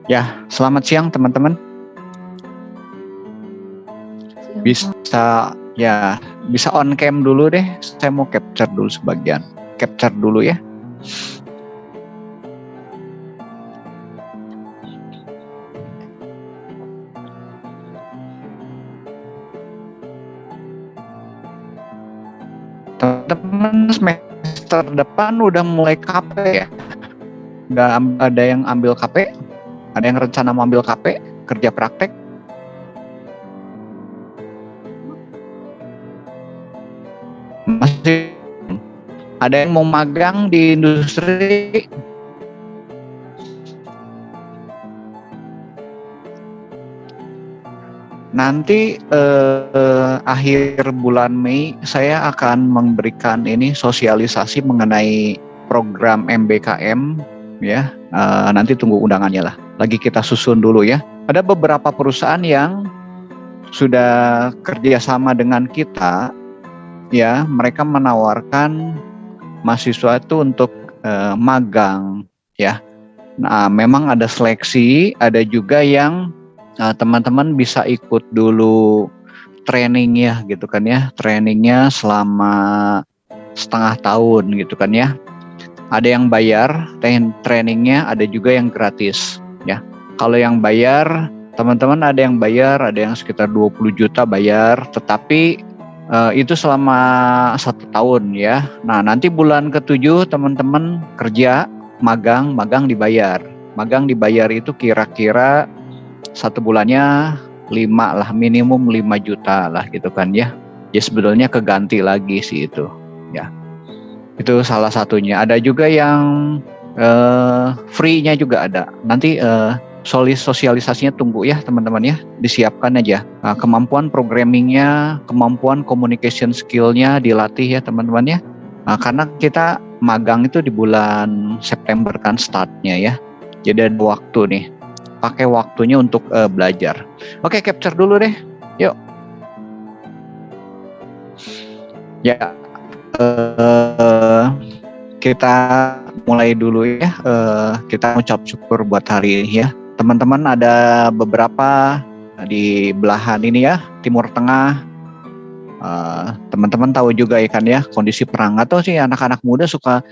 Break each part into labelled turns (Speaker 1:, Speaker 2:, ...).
Speaker 1: Ya, selamat siang teman-teman. Bisa bisa on cam dulu deh. Saya mau capture dulu sebagian. Capture dulu ya. Teman-teman semester depan udah mulai KP ya? Udah ada yang ambil KP? Ada yang rencana mau ambil KP? Kerja praktek? Masih ada yang mau magang di industri? Nanti akhir bulan Mei saya akan memberikan ini sosialisasi mengenai program MBKM ya. Nanti tunggu undangannya lah. Lagi kita susun dulu ya. Ada beberapa perusahaan yang sudah kerjasama dengan kita ya. Mereka menawarkan mahasiswa itu untuk magang ya. Nah, memang ada seleksi, ada juga yang teman-teman bisa ikut dulu trainingnya gitu kan ya, trainingnya selama setengah tahun gitu kan ya. Ada yang bayar trainingnya, ada juga yang gratis ya. Kalau yang bayar, teman-teman ada yang bayar, ada yang sekitar 20 juta bayar, tetapi itu selama 1 tahun ya. Nah nanti bulan ke-7 teman-teman kerja, magang dibayar. Magang dibayar itu kira-kira 1 bulannya 5 lah, minimum 5 juta lah gitu kan ya. Ya sebetulnya keganti lagi sih itu ya. Itu salah satunya. Ada juga yang free-nya juga ada. Nanti sosialisasinya tunggu ya teman-teman ya. Disiapkan aja. Kemampuan programmingnya, kemampuan communication skill-nya dilatih ya teman-teman ya. Karena kita magang itu di bulan September kan startnya ya. Jadi ada waktu nih. Pakai waktunya untuk belajar. Oke, capture dulu deh. Yuk. Ya, kita mulai dulu ya. Kita ucap syukur buat hari ini ya. Teman-teman ada beberapa di belahan ini ya, Timur Tengah. Teman-teman tahu juga ya kan ya, kondisi perang. Atau sih anak-anak muda suka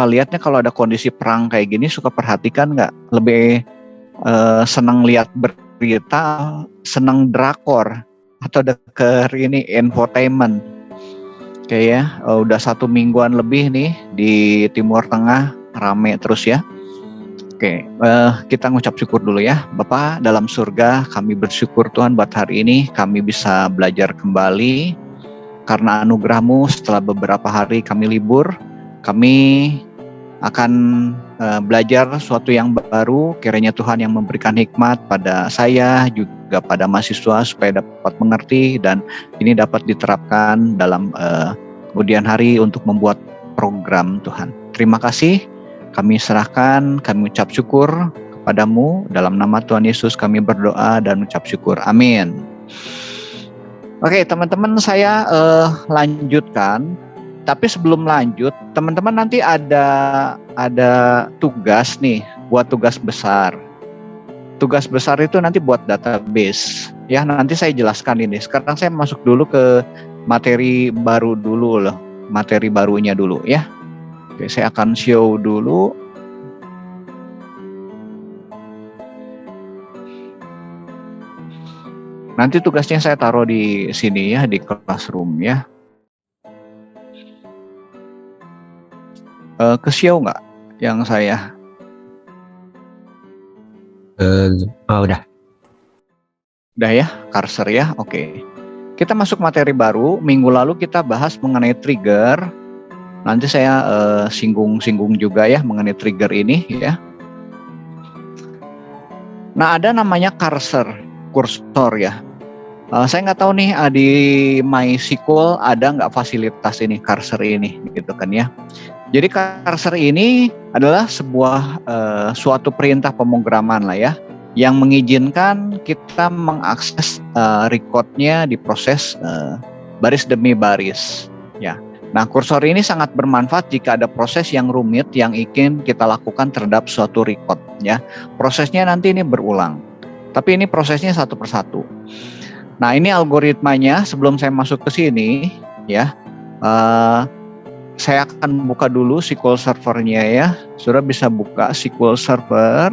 Speaker 1: lihatnya kalau ada kondisi perang kayak gini, suka perhatikan nggak? Lebih senang lihat berita, senang drakor atau deker ini infotainment. Oke ya, udah 1 mingguan lebih nih di Timur Tengah rame terus ya. Oke, kita ngucap syukur dulu ya. Bapak dalam surga, kami bersyukur Tuhan buat hari ini kami bisa belajar kembali. Karena anugerah-Mu setelah beberapa hari kami libur, kami akan belajar sesuatu yang baru. Kiranya Tuhan yang memberikan hikmat pada saya juga pada mahasiswa supaya dapat mengerti dan ini dapat diterapkan dalam kemudian hari untuk membuat program Tuhan. Terima kasih, kami serahkan, kami ucap syukur kepadamu. Dalam nama Tuhan Yesus kami berdoa dan ucap syukur. Amin. Oke teman-teman, saya lanjutkan. Tapi sebelum lanjut, teman-teman nanti ada tugas nih, buat tugas besar. Tugas besar itu nanti buat database. Ya, nanti saya jelaskan ini. Sekarang saya masuk dulu ke materi baru dulu loh. Materi barunya dulu ya. Oke, saya akan show dulu. Nanti tugasnya saya taruh di sini ya, di classroom ya. Ke show nggak yang saya?
Speaker 2: Udah.
Speaker 1: Udah ya, cursor ya, oke. Kita masuk materi baru. Minggu lalu kita bahas mengenai trigger. Nanti saya singgung juga ya mengenai trigger ini ya. Nah ada namanya kursor ya. Saya nggak tahu nih di MySQL ada nggak fasilitas ini cursor ini gitu kan ya. Jadi cursor ini adalah sebuah suatu perintah pemrograman lah ya, yang mengizinkan kita mengakses recordnya diproses baris demi baris ya. Nah kursor ini sangat bermanfaat jika ada proses yang rumit yang ingin kita lakukan terhadap suatu record ya. Prosesnya nanti ini berulang. Tapi ini prosesnya satu persatu. Nah, ini algoritmanya sebelum saya masuk ke sini, ya. Saya akan buka dulu SQL Server-nya ya. Sudah bisa buka SQL Server.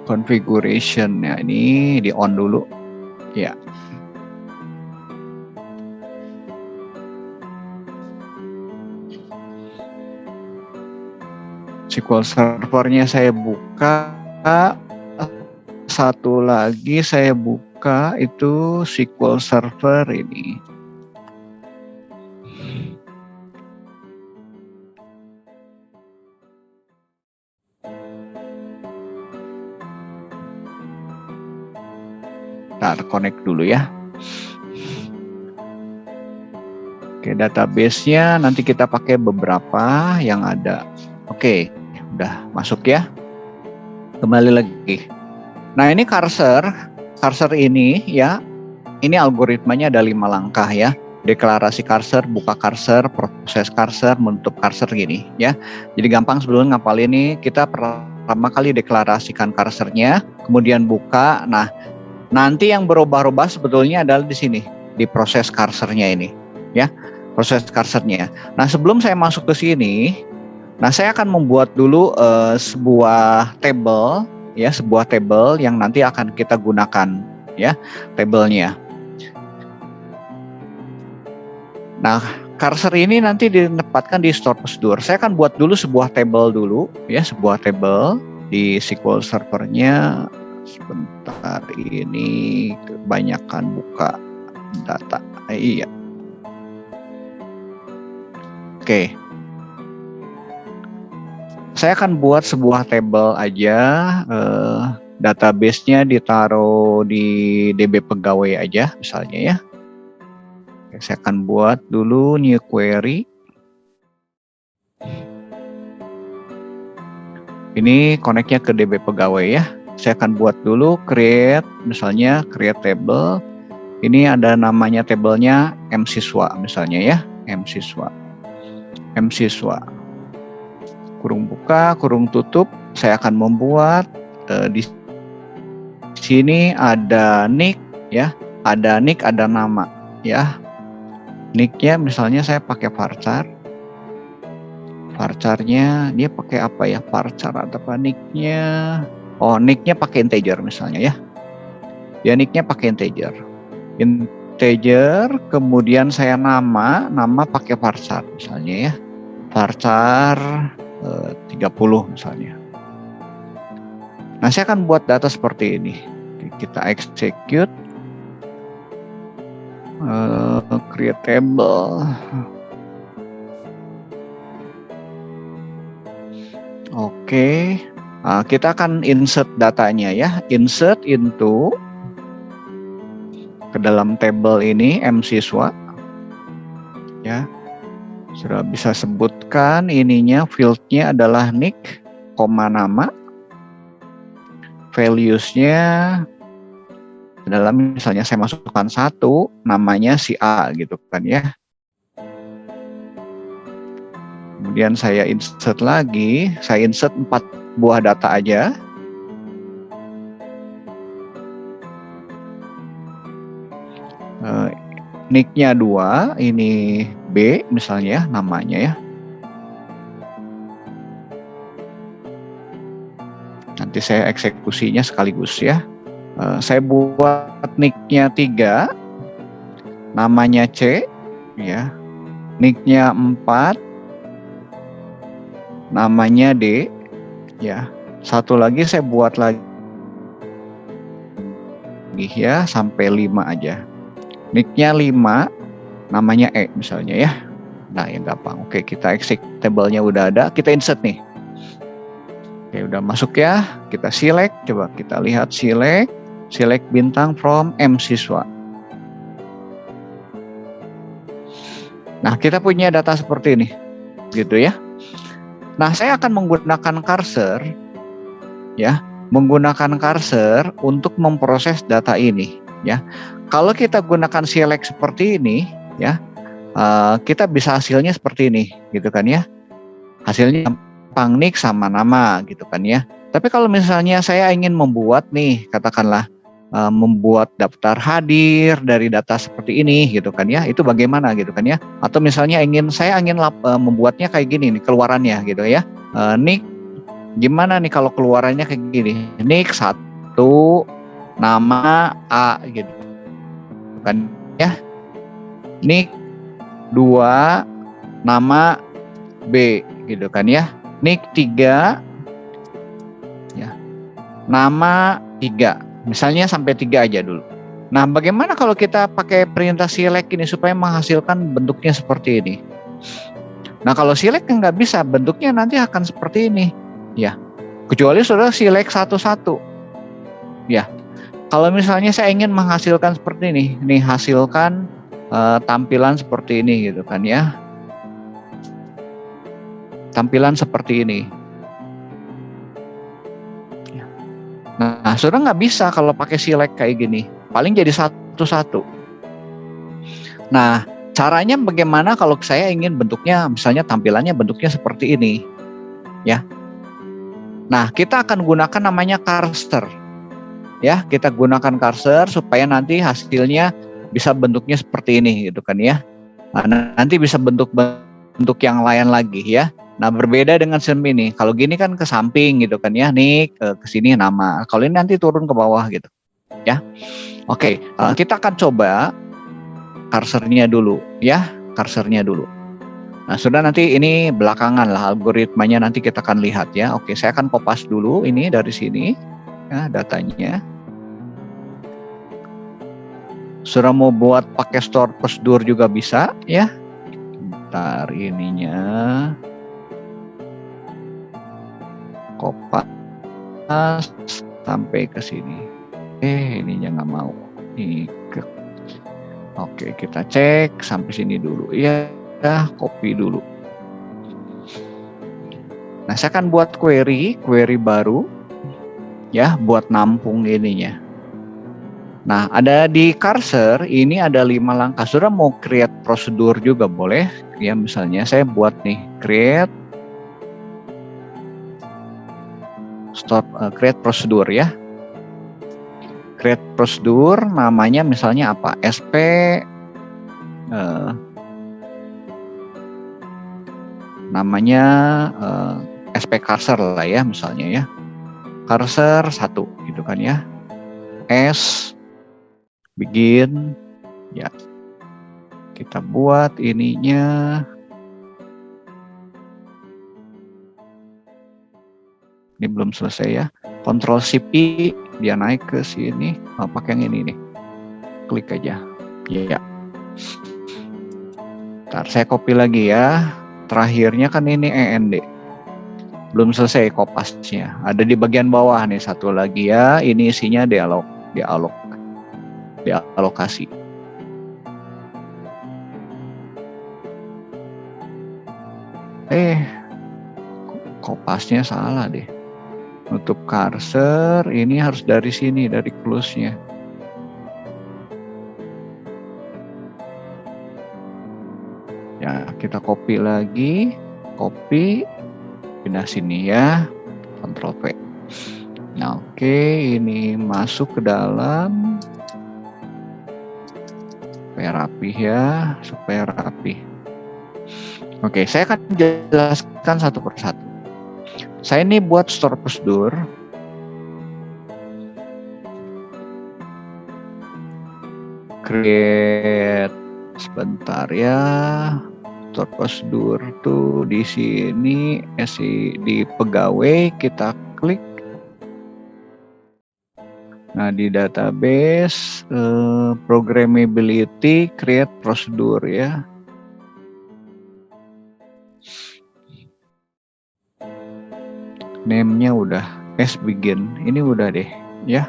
Speaker 1: Configuration-nya ini di on dulu. Ya. SQL Server-nya saya buka. Satu lagi saya buka itu SQL Server ini. Ntar connect dulu ya. Oke, database-nya nanti kita pakai beberapa yang ada. Oke, udah masuk ya. Kembali lagi. Nah, ini cursor ini ya. Ini algoritmanya ada 5 langkah ya. Deklarasi cursor, buka cursor, proses cursor, menutup cursor gini ya. Jadi gampang sebelum ngapalin ini kita pertama kali deklarasikan cursornya, kemudian buka. Nah, nanti yang berubah-ubah sebetulnya adalah di sini, di proses cursornya ini, ya, proses cursornya. Nah, sebelum saya masuk ke sini, nah saya akan membuat dulu sebuah table, ya, sebuah table yang nanti akan kita gunakan, ya, tabelnya. Nah, cursor ini nanti ditempatkan di store procedure. Saya akan buat dulu sebuah table dulu, ya, sebuah table di SQL Server-nya. Sebentar, ini kebanyakan buka data. Iya. Oke. Saya akan buat sebuah table aja. Database-nya ditaruh di DB pegawai aja misalnya ya. Oke, saya akan buat dulu new query. Ini connect-nya ke DB pegawai ya. Saya akan buat dulu create, misalnya create table. Ini ada namanya tabelnya msiswa misalnya ya, msiswa. Kurung buka, kurung tutup. Saya akan membuat di sini ada nick ya, ada nick, ada nama ya. Nicknya misalnya saya pakai varchar. Varcharnya dia pakai apa ya? Varchar atau apa nicknya? Oh, nicknya pakai integer misalnya ya. Ya, nicknya pakai integer. Kemudian saya nama pakai varchar misalnya ya. Varchar 30 misalnya. Nah, saya akan buat data seperti ini. Kita execute. Create table. Oke. Kita akan insert datanya ya, insert into ke dalam table ini msiswa ya. Sudah bisa sebutkan ininya, fieldnya adalah nick, koma nama, values-nya dalam misalnya saya masukkan 1, namanya si A gitu kan ya. Kemudian saya insert lagi, saya insert 4 buah data aja. Nick-nya 2, ini B misalnya namanya ya. Nanti saya eksekusinya sekaligus ya. Saya buat nick-nya 3, namanya C ya. Nick-nya 4, namanya D ya. Satu lagi saya buat lagi ya, sampai 5 aja. Nick-nya 5, namanya E misalnya ya. Nah, yang gampang. Oke, kita execute table-nya udah ada, kita insert nih. Oke, udah masuk ya. Kita select, coba kita lihat select bintang from msiswa. Nah, kita punya data seperti ini. Gitu ya. Nah, saya akan menggunakan cursor ya, menggunakan cursor untuk memproses data ini ya. Kalau kita gunakan select seperti ini ya, kita bisa hasilnya seperti ini gitu kan ya. Hasilnya pangnik sama nama gitu kan ya. Tapi kalau misalnya saya ingin membuat nih, katakanlah membuat daftar hadir dari data seperti ini gitu kan ya, itu bagaimana gitu kan ya. Atau misalnya saya ingin membuatnya kayak gini nih keluarannya gitu ya. Nik gimana nih kalau keluarannya kayak gini, nik 1 nama A gitu kan ya, nik 2 nama B gitu kan ya, nik 3 ya nama 3, misalnya sampai 3 aja dulu. Nah, bagaimana kalau kita pakai perintah select ini supaya menghasilkan bentuknya seperti ini? Nah, kalau select nggak bisa, bentuknya nanti akan seperti ini ya, kecuali saudara select satu-satu ya. Kalau misalnya saya ingin menghasilkan seperti ini, nih hasilkan tampilan seperti ini gitu kan ya, tampilan seperti ini. Nah, saudara nggak bisa kalau pakai select kayak gini, paling jadi satu-satu. Nah, caranya bagaimana kalau saya ingin bentuknya, misalnya tampilannya bentuknya seperti ini, ya. Nah, kita akan gunakan namanya cursor, ya. Kita gunakan cursor supaya nanti hasilnya bisa bentuknya seperti ini, gitu kan ya. Nah, nanti bisa bentuk yang lain lagi, ya. Nah, berbeda dengan sistem ini. Kalau gini kan ke samping gitu kan ya, nih ke sini nama. Kalau ini nanti turun ke bawah gitu, ya. Oke, kita akan coba cursornya dulu, ya, cursornya dulu. Nah, sudah nanti ini belakangan lah algoritmanya nanti kita akan lihat ya. Oke, saya akan kopas dulu ini dari sini, ya, datanya. Sudah mau buat pakai store prosedur juga bisa, ya. Bentar ininya. Kopas sampai ke sini. Ininya nggak mau. Oke, kita cek sampai sini dulu. Ya, copy dulu. Nah, saya akan buat query baru, ya, buat nampung ininya. Nah, ada di cursor ini ada 5 langkah. Sudah mau create prosedur juga boleh. Ya, misalnya saya buat nih create create prosedur ya. Create prosedur namanya misalnya apa? SP namanya SP cursor lah ya misalnya ya. Cursor 1 gitu kan ya. S begin ya. Kita buat ininya. Ini belum selesai ya. Ctrl Shift P dia naik ke sini. Pakai yang ini nih. Klik aja. Ya. Ntar saya copy lagi ya. Terakhirnya kan ini END. Belum selesai kopasnya. Ada di bagian bawah nih satu lagi ya. Ini isinya dialokasi. Kopasnya salah deh. Untuk cursor ini harus dari sini, dari close-nya. Ya, kita copy lagi, copy, pindah sini ya, Ctrl V. Nah, oke, ini masuk ke dalam, supaya rapi. Oke, saya akan jelaskan satu persatu. Saya ini buat store prosedur. Create sebentar ya. Store prosedur tuh di sini di pegawai kita klik. Nah, di database programmability create prosedur ya. Name-nya udah, begin. Ini udah deh, ya.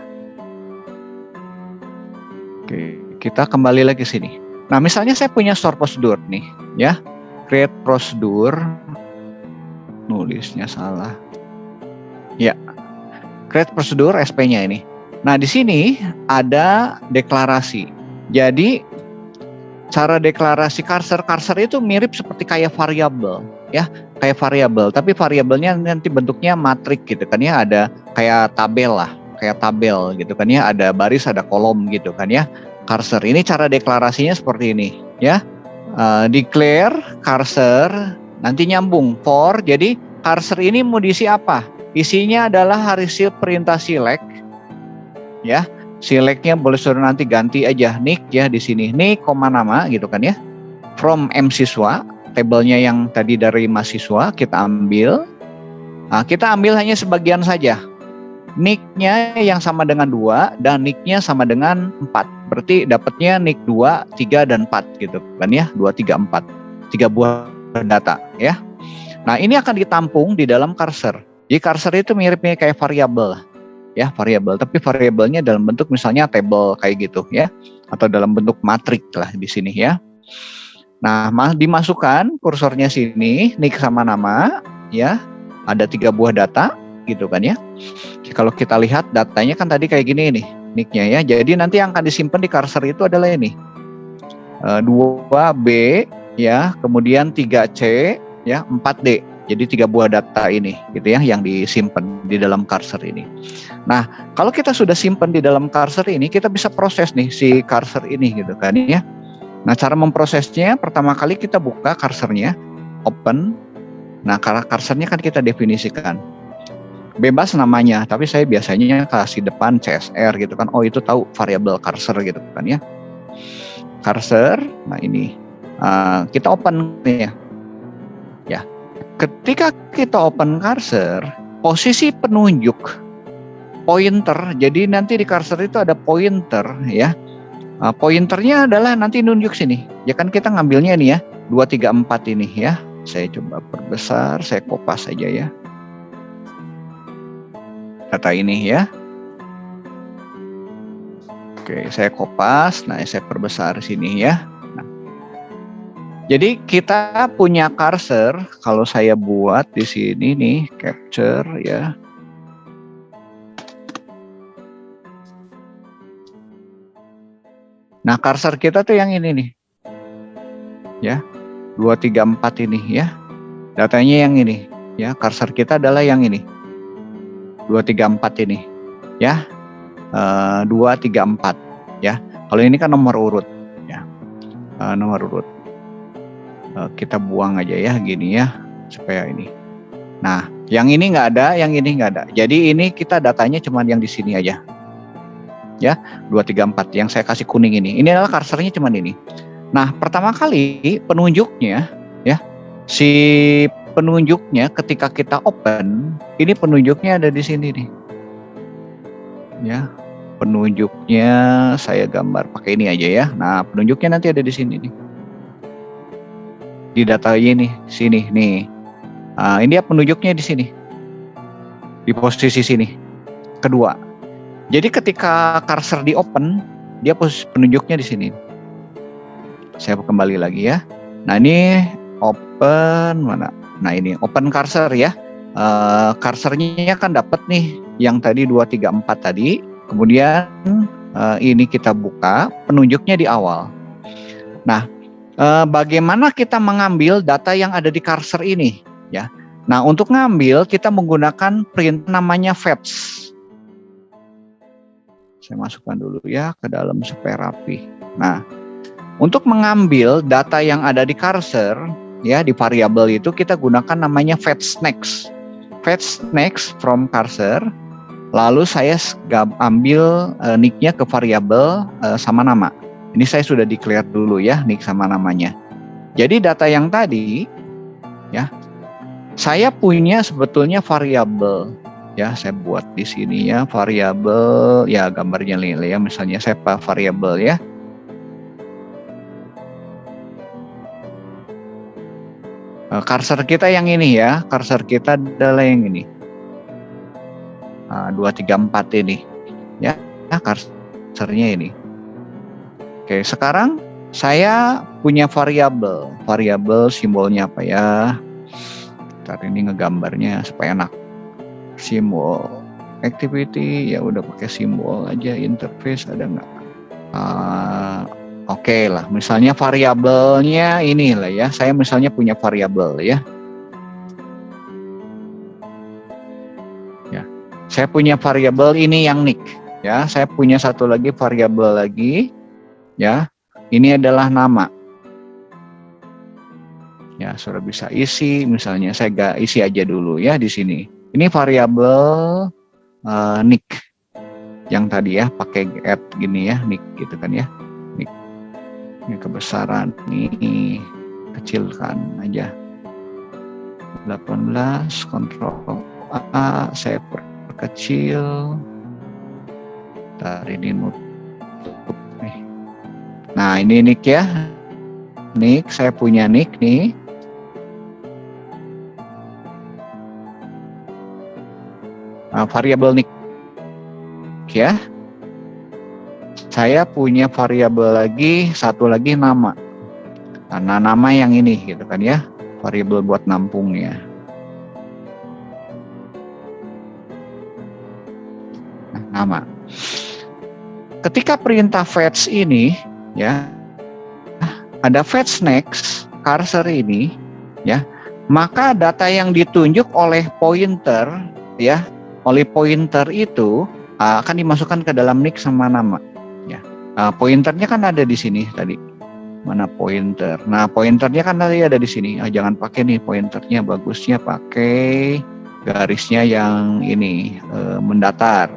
Speaker 1: Oke, kita kembali lagi sini. Nah, misalnya saya punya store prosedur nih, ya. Create prosedur. Nulisnya salah. Ya. Create prosedur SP-nya ini. Nah, di sini ada deklarasi. Jadi cara deklarasi cursor itu mirip seperti kayak variabel, ya, kayak variabel. Tapi variabelnya nanti bentuknya matrik gitu kan ya, ada kayak tabel lah, kayak tabel gitu kan ya, ada baris, ada kolom gitu kan ya. Cursor ini cara deklarasinya seperti ini, ya. Declare cursor, nanti nyambung for. Jadi cursor ini mau diisi apa? Isinya adalah hasil perintah select, ya. Selectnya boleh suruh nanti ganti aja nick ya di sini, nick koma nama gitu kan ya. From M siswa, tabelnya yang tadi dari mahasiswa kita ambil. Nah, kita ambil hanya sebagian saja. Nicknya yang sama dengan 2 dan nicknya sama dengan 4. Berarti dapatnya nick 2, 3 dan 4 gitu kan ya. 2, 3, 4. 3 buah data ya. Nah, ini akan ditampung di dalam cursor. Jadi cursor itu miripnya kayak variabel. Ya, variabel, tapi variabelnya dalam bentuk misalnya table kayak gitu ya, atau dalam bentuk matrik lah di sini ya. Nah, dimasukkan kursornya sini, nick sama nama ya, ada 3 buah data gitu kan ya. Kalau kita lihat datanya kan tadi kayak gini nih nicknya ya, jadi nanti yang akan disimpan di cursor itu adalah ini 2B ya, kemudian 3C ya, 4D. Jadi 3 buah data ini gitu ya yang disimpan di dalam cursor ini. Nah, kalau kita sudah simpan di dalam cursor ini, kita bisa proses nih si cursor ini gitu kan ya. Nah, cara memprosesnya pertama kali kita buka cursornya, open. Nah, cursornya kan kita definisikan. Bebas namanya, tapi saya biasanya kasih depan CSR gitu kan. Oh, itu tahu variabel cursor gitu kan ya. Cursor, nah ini kita open nih ya. Ya. Ketika kita open cursor, posisi penunjuk pointer, jadi nanti di cursor itu ada pointer ya. Pointernya adalah nanti nunjuk sini. Ya kan kita ngambilnya nih ya, 2, 3, 4 ini ya. Saya coba perbesar, saya kopas saja ya. Data ini ya. Oke, saya kopas. Nah, saya perbesar sini ya. Nah, jadi kita punya cursor, kalau saya buat di sini nih, capture ya. Nah, cursor kita tuh yang ini nih. Ya. 2, 3, 4 ini ya. Datanya yang ini ya. Cursor kita adalah yang ini. 2, 3, 4 ini. Ya. 2, 3, 4 ya. Kalau ini kan nomor urut ya. Nomor urut. Kita buang aja ya gini ya supaya ini. Nah, yang ini nggak ada, yang ini nggak ada. Jadi ini kita datanya cuma yang di sini aja. Ya, 2, 3, 4 yang saya kasih kuning ini. Ini adalah cursornya cuma ini. Nah, pertama kali penunjuknya ya. Si penunjuknya ketika kita open, ini penunjuknya ada di sini nih. Ya. Penunjuknya saya gambar pakai ini aja ya. Nah, penunjuknya nanti ada di sini nih. Di data ini sini nih. Ini dia penunjuknya di sini. Di posisi sini. Kedua. Jadi ketika cursor di open, dia posisi penunjuknya di sini. Saya kembali lagi ya. Nah, ini open mana? Nah, ini open cursor ya. Cursornya kan dapat nih yang tadi 2, 3, 4 tadi. Kemudian ini kita buka, penunjuknya di awal. Nah, bagaimana kita mengambil data yang ada di cursor ini ya. Nah, untuk ngambil kita menggunakan print namanya fetch. Saya masukkan dulu ya ke dalam supaya rapi. Nah, untuk mengambil data yang ada di cursor ya di variabel itu kita gunakan namanya fetch next. Fetch next from cursor. Lalu saya ambil nicknya ke variabel sama nama. Ini saya sudah declare dulu ya nick sama namanya. Jadi data yang tadi ya saya punya sebetulnya variabel ya, saya buat di sini ya variabel ya, gambarnya ya misalnya saya variabel ya. Cursor kita yang ini ya, cursor kita adalah yang ini. 2, 3, 4 ini ya, cursornya ini. Oke, sekarang saya punya variabel simbolnya apa ya? Ntar ini ngegambarnya supaya enak. Simbol activity ya udah pakai simbol aja. Interface ada nggak? Oke lah, misalnya variabelnya ini lah ya. Saya misalnya punya variabel ya. Ya, saya punya variabel ini yang nick. Ya, saya punya satu lagi variabel lagi. Ya, ini adalah nama. Ya, sudah bisa isi. Misalnya saya gak isi aja dulu ya di sini. Ini variabel nick yang tadi ya, pakai add gini ya, nick gitu kan ya. Nick. Ini kebesaran nih, kecilkan aja. 18, Ctrl A, saya perkecil. Ntar ini nutup nih. Nah, ini nick ya. Nick, saya punya nick nih. Nah, variabel nick ya. Saya punya variabel lagi, satu lagi nama. Karena nama yang ini gitu kan ya. Variabel buat nampungnya. Nah, nama. Ketika perintah fetch ini ya, ada fetch next cursor ini ya, maka data yang ditunjuk oleh pointer ya, oleh pointer itu akan dimasukkan ke dalam nick sama nama ya. Pointernya kan ada di sini tadi. Mana pointer? Nah, pointernya kan tadi ada di sini. Jangan pakai nih pointernya, bagusnya pakai garisnya yang ini mendatar.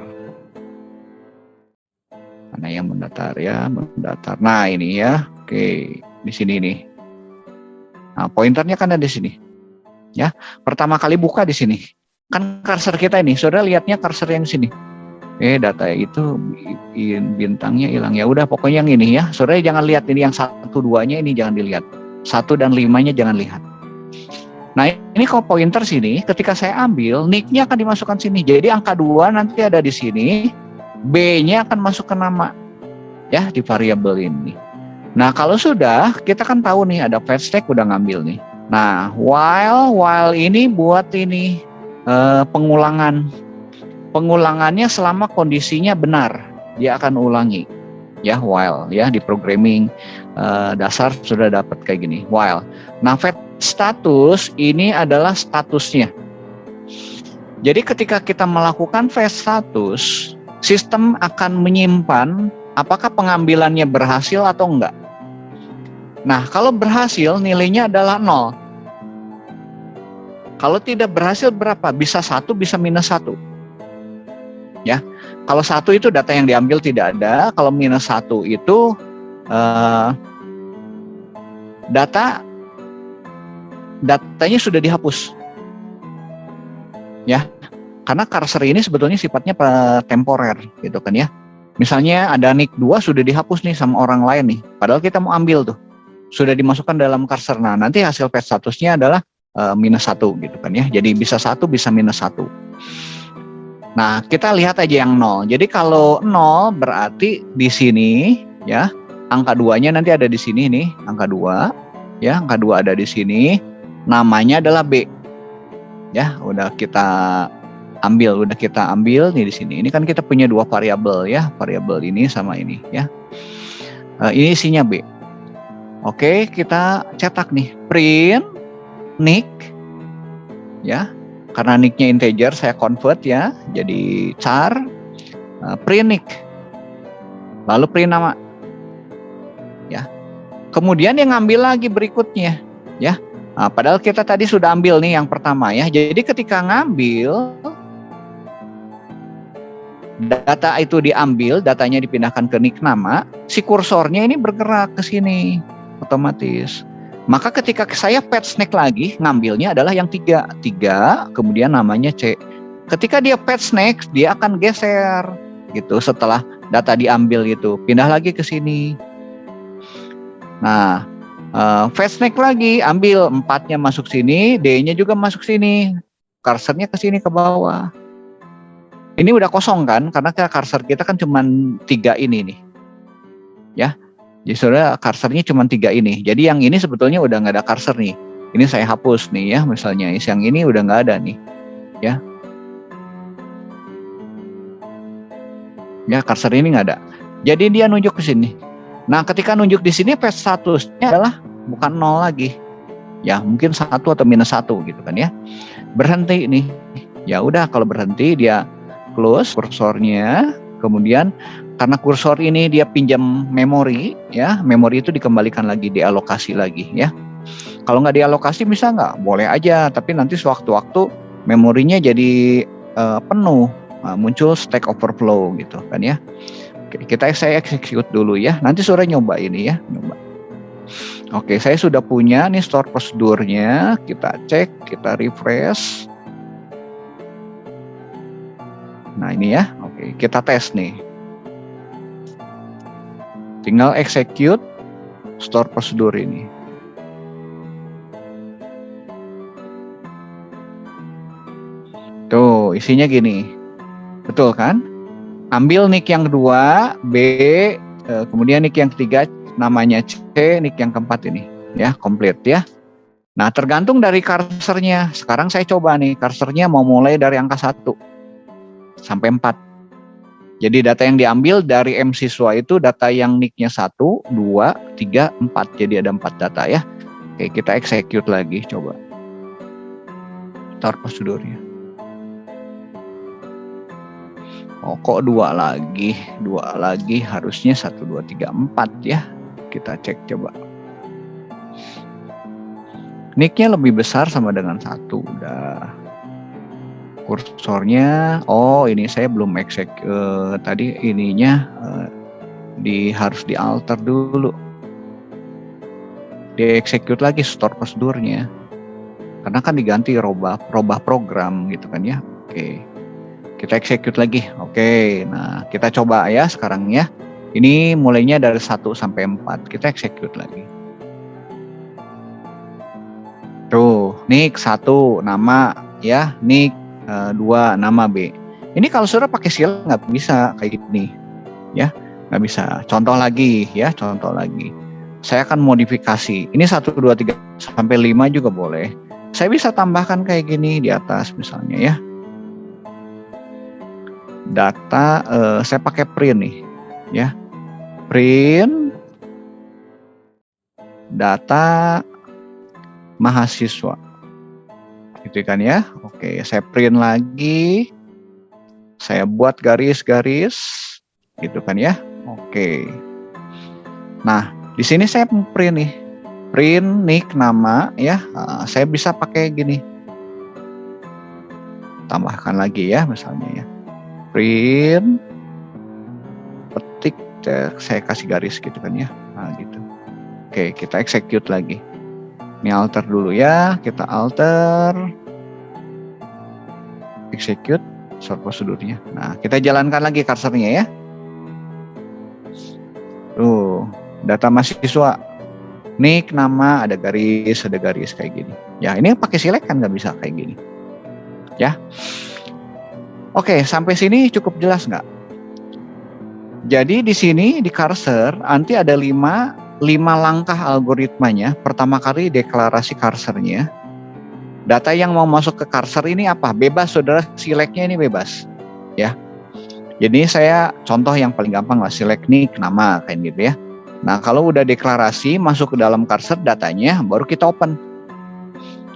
Speaker 1: Mana yang mendatar ya, mendatar. Nah, ini ya. Oke, di sini nih. Nah, pointernya kan ada di sini. Ya, pertama kali buka di sini. Kan cursor kita ini, saudara lihatnya cursor yang sini. Data itu bintangnya hilang. Ya udah, pokoknya yang ini ya. Saudara jangan lihat ini yang 1-2-nya ini jangan dilihat. 1 dan 5-nya jangan lihat. Nah, ini kalau pointer sini, ketika saya ambil, nick-nya akan dimasukkan sini. Jadi angka 2 nanti ada di sini, B-nya akan masuk ke nama. Ya, di variabel ini. Nah, kalau sudah, kita kan tahu nih ada fetch next udah ngambil nih. Nah, while ini buat ini pengulangan. Pengulangannya selama kondisinya benar, dia akan ulangi. Ya, while ya di programming dasar sudah dapat kayak gini, while. Nah, fetch status ini adalah statusnya. Jadi ketika kita melakukan fetch status, sistem akan menyimpan apakah pengambilannya berhasil atau enggak. Nah, kalau berhasil nilainya adalah 0. Kalau tidak berhasil berapa? Bisa 1, bisa -1. Ya, kalau 1 itu data yang diambil tidak ada. Kalau -1 itu datanya sudah dihapus. Ya, karena cursor ini sebetulnya sifatnya temporer gitu kan ya. Misalnya ada nick 2 sudah dihapus nih sama orang lain nih. Padahal kita mau ambil tuh. Sudah dimasukkan dalam cursor. Nah, nanti hasil fetch statusnya adalah -1 gitu kan ya. Jadi bisa 1, bisa -1. Nah, kita lihat aja yang 0. Jadi kalau 0 berarti di sini ya, angka 2-nya nanti ada di sini nih, angka 2. Ya, angka 2 ada di sini. Namanya adalah B. Ya, udah kita ambil nih di sini. Ini kan kita punya 2 variabel ya, variabel ini sama ini ya. Ini isinya B. Oke, kita cetak nih, print nick ya. Karena nicknya integer, saya convert ya, jadi char, print nick, lalu print nama, ya. Kemudian yang ngambil lagi berikutnya, ya. Nah, padahal kita tadi sudah ambil nih yang pertama ya. Jadi ketika ngambil, data itu diambil, datanya dipindahkan ke nick nama, si kursornya ini bergerak ke sini, otomatis. Maka ketika saya fetch next lagi, ngambilnya adalah yang 3, kemudian namanya C. Ketika dia fetch next, dia akan geser gitu setelah data diambil itu, pindah lagi ke sini. Nah, fetch next lagi, ambil 4-nya masuk sini, D-nya juga masuk sini, cursornya ke sini ke bawah. Ini udah kosong kan, karena cursor kita kan cuma 3 ini nih, ya. Jadi saudara cursornya cuma 3 ini. Jadi yang ini sebetulnya udah nggak ada cursor nih. Ini saya hapus nih ya, misalnya yang ini udah nggak ada nih, ya. Ya, cursor ini nggak ada. Jadi dia nunjuk ke sini. Nah, ketika nunjuk di sini fetch statusnya adalah bukan 0 lagi. Ya, mungkin 1 atau -1 gitu kan ya. Berhenti nih. Ya udah, kalau berhenti dia close kursornya, kemudian karena kursor ini dia pinjam memori ya, memori itu dikembalikan lagi, dialokasi lagi ya. Kalau nggak dialokasi bisa nggak? Boleh aja, tapi nanti sewaktu-waktu memorinya jadi penuh, muncul stack overflow gitu kan ya. Oke, saya execute dulu ya. Nanti sore nyoba ini ya, nyoba. Oke, saya sudah punya nih store prosedurnya. Kita cek, kita refresh. Nah ini ya, oke, kita tes nih. Tinggal execute store prosedur ini. Tuh, isinya gini. Betul kan? Ambil nick yang kedua, B, kemudian nick yang ketiga namanya C, nick yang keempat ini. Ya, komplit ya. Nah, tergantung dari cursornya. Sekarang saya coba nih, cursornya mau mulai dari angka 1 sampai 4. Jadi data yang diambil dari M siswa itu data yang nicknya 1, 2, 3, 4. Jadi ada 4 data ya. Oke, kita execute lagi, coba. Start prosedurnya. Oh, kok 2 lagi? 2 lagi, harusnya 1, 2, 3, 4 ya. Kita cek coba. Nicknya lebih besar sama dengan 1, udah. Kursornya, oh ini saya belum execute tadi ininya harus di alter dulu. Di execute lagi store prosedurnya. Karena kan diganti robah program gitu kan ya. Oke. Kita execute lagi. Oke, nah kita coba ya sekarang ya. Ini mulainya dari 1 sampai 4. Kita execute lagi. Tuh, nick 1 nama ya, nick 2 nama B. Ini kalau sudah pakai silang nggak bisa kayak gini ya, nggak bisa. Contoh lagi ya, contoh lagi. Saya akan modifikasi. Ini 1, 2, 3 sampai 5 juga boleh. Saya bisa tambahkan kayak gini di atas misalnya ya. Data saya pakai print nih ya. Print data mahasiswa. Gitu kan ya. Oke, saya print lagi. Saya buat garis-garis gitu kan ya. Oke. Nah, di sini saya print nih. Print nick nama ya. Saya bisa pakai gini. Tambahkan lagi ya misalnya ya. Print petik, saya kasih garis gitu kan ya. Nah, gitu. Oke, kita execute lagi. Ini alter dulu ya, kita alter. Execute short prosedurnya. Nah, kita jalankan lagi cursornya ya. Tuh, data mahasiswa. Nick, nama, ada garis kayak gini. Ya, ini pakai select kan nggak bisa kayak gini. Ya. Oke, sampai sini cukup jelas nggak? Jadi di sini di cursor nanti ada 5 langkah algoritmanya. Pertama kali deklarasi cursornya. Data yang mau masuk ke cursor ini apa? Bebas, saudara. Select-nya ini bebas. Ya. Jadi saya contoh yang paling gampang lah, select nick, nama, kayak gitu ya. Nah, kalau udah deklarasi masuk ke dalam cursor datanya, baru kita open.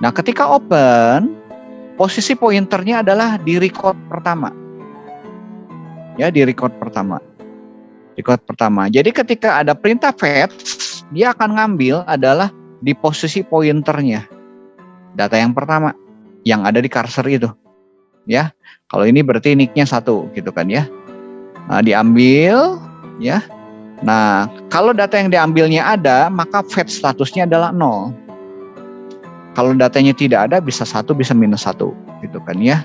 Speaker 1: Nah, ketika open, posisi pointernya adalah di record pertama. Ya, di record pertama. Record pertama. Jadi ketika ada perintah fetch, dia akan ngambil adalah di posisi pointernya. Data yang pertama yang ada di cursor itu. Ya. Kalau ini berarti nicknya 1 gitu kan ya. Nah, diambil ya. Nah, kalau data yang diambilnya ada, maka fetch statusnya adalah 0. Kalau datanya tidak ada, bisa 1, bisa -1 gitu kan ya.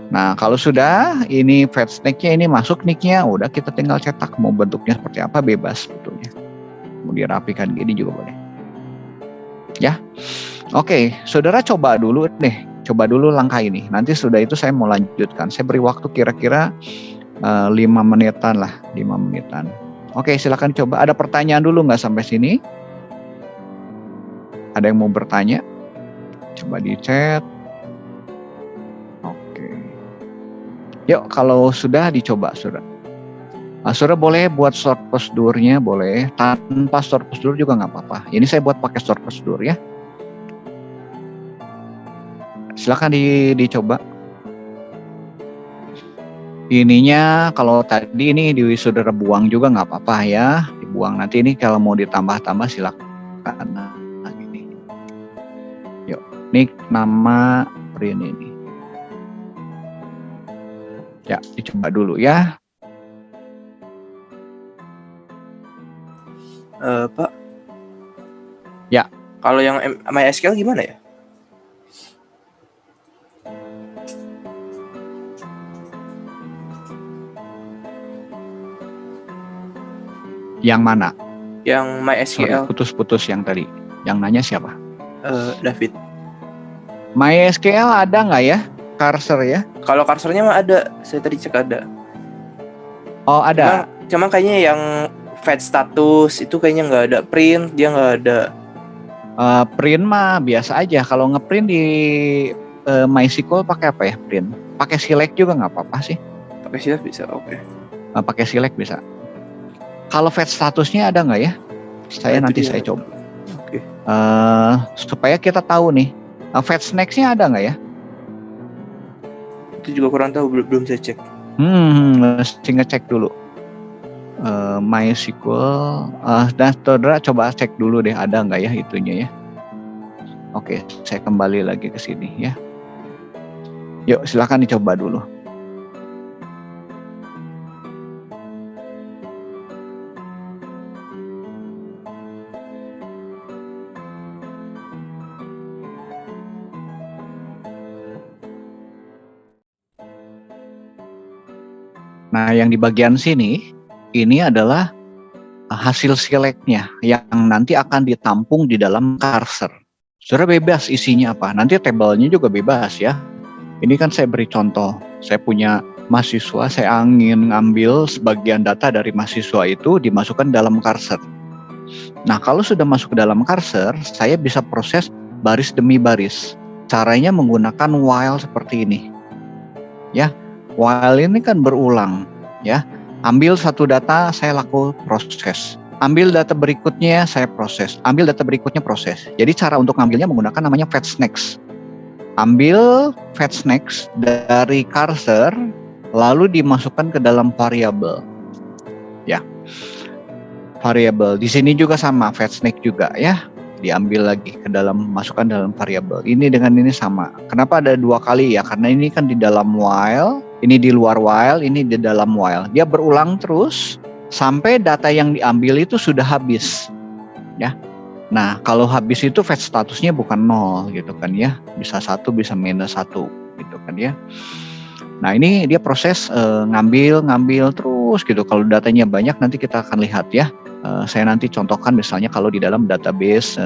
Speaker 1: Nah, kalau sudah ini fetch nicknya ini masuk nicknya, udah kita tinggal cetak mau bentuknya seperti apa, bebas sebetulnya. Mau dirapikan gini juga boleh. Ya. Oke, saudara coba dulu deh. Coba dulu langkah ini. Nanti sudah itu saya mau lanjutkan. Saya beri waktu kira-kira 5 menitan lah, 5 menitan. Oke, silakan coba. Ada pertanyaan dulu nggak sampai sini? Ada yang mau bertanya? Coba di chat. Oke. Yuk, kalau sudah dicoba, sudah. Saudara boleh buat short prosedurnya, boleh. Tanpa short prosedur juga nggak apa-apa. Ini saya buat pakai short prosedur ya. Silakan dicoba. Ininya kalau tadi ini saudara buang juga nggak apa-apa ya. Dibuang nanti ini kalau mau ditambah-tambah silakan. Nah, gini. Yuk, nick nama print ini. Ya, dicoba dulu ya.
Speaker 3: Pak.
Speaker 1: Ya.
Speaker 3: Kalau yang MySQL gimana ya?
Speaker 1: Yang mana?
Speaker 3: Yang MySQL.
Speaker 1: Sorry, putus-putus yang tadi. Yang nanya siapa?
Speaker 3: David.
Speaker 1: MySQL ada nggak ya? Cursor ya?
Speaker 3: Kalau cursornya mah ada. Saya tadi cek ada.
Speaker 1: Oh, ada.
Speaker 3: Cuma kayaknya yang fetch status itu kayaknya nggak ada. Print dia nggak ada.
Speaker 1: Print mah biasa aja. Kalau ngeprint di MySQL pakai apa ya print? Pakai select juga nggak apa-apa sih.
Speaker 3: Pakai select bisa, oke.
Speaker 1: Pakai select bisa. Kalau fetch statusnya ada nggak ya? Nanti saya coba.
Speaker 3: Oke.
Speaker 1: Supaya kita tahu nih, fetch next-nya ada nggak ya?
Speaker 3: Itu juga kurang tahu, belum saya cek.
Speaker 1: Mesti ngecek dulu. MySQL, dan saudara coba cek dulu deh ada nggak ya itunya ya. Oke, saya kembali lagi ke sini ya. Yuk silakan dicoba dulu. Nah, yang di bagian sini ini adalah hasil select-nya yang nanti akan ditampung di dalam cursor. Saudara bebas isinya apa. Nanti tabelnya juga bebas ya. Ini kan saya beri contoh. Saya punya mahasiswa, saya ingin ngambil sebagian data dari mahasiswa itu dimasukkan dalam cursor. Nah, kalau sudah masuk ke dalam cursor, saya bisa proses baris demi baris. Caranya menggunakan while seperti ini. Ya. While ini kan berulang ya. Ambil satu data saya lakukan proses. Ambil data berikutnya saya proses. Ambil data berikutnya proses. Jadi cara untuk ngambilnya menggunakan namanya fetch next. Ambil fetch next dari cursor lalu dimasukkan ke dalam variabel. Ya. Variabel. Di sini juga sama fetch next juga ya. Diambil lagi ke dalam, masukkan dalam variabel. Ini dengan ini sama. Kenapa ada dua kali ya? Karena ini kan di dalam while, ini di luar while, ini di dalam while. Dia berulang terus sampai data yang diambil itu sudah habis. Ya. Nah, kalau habis itu fetch statusnya bukan 0 gitu kan ya. Bisa 1, bisa minus 1 gitu kan ya. Nah, ini dia proses ngambil terus gitu. Kalau datanya banyak nanti kita akan lihat ya. Saya nanti contohkan misalnya kalau di dalam database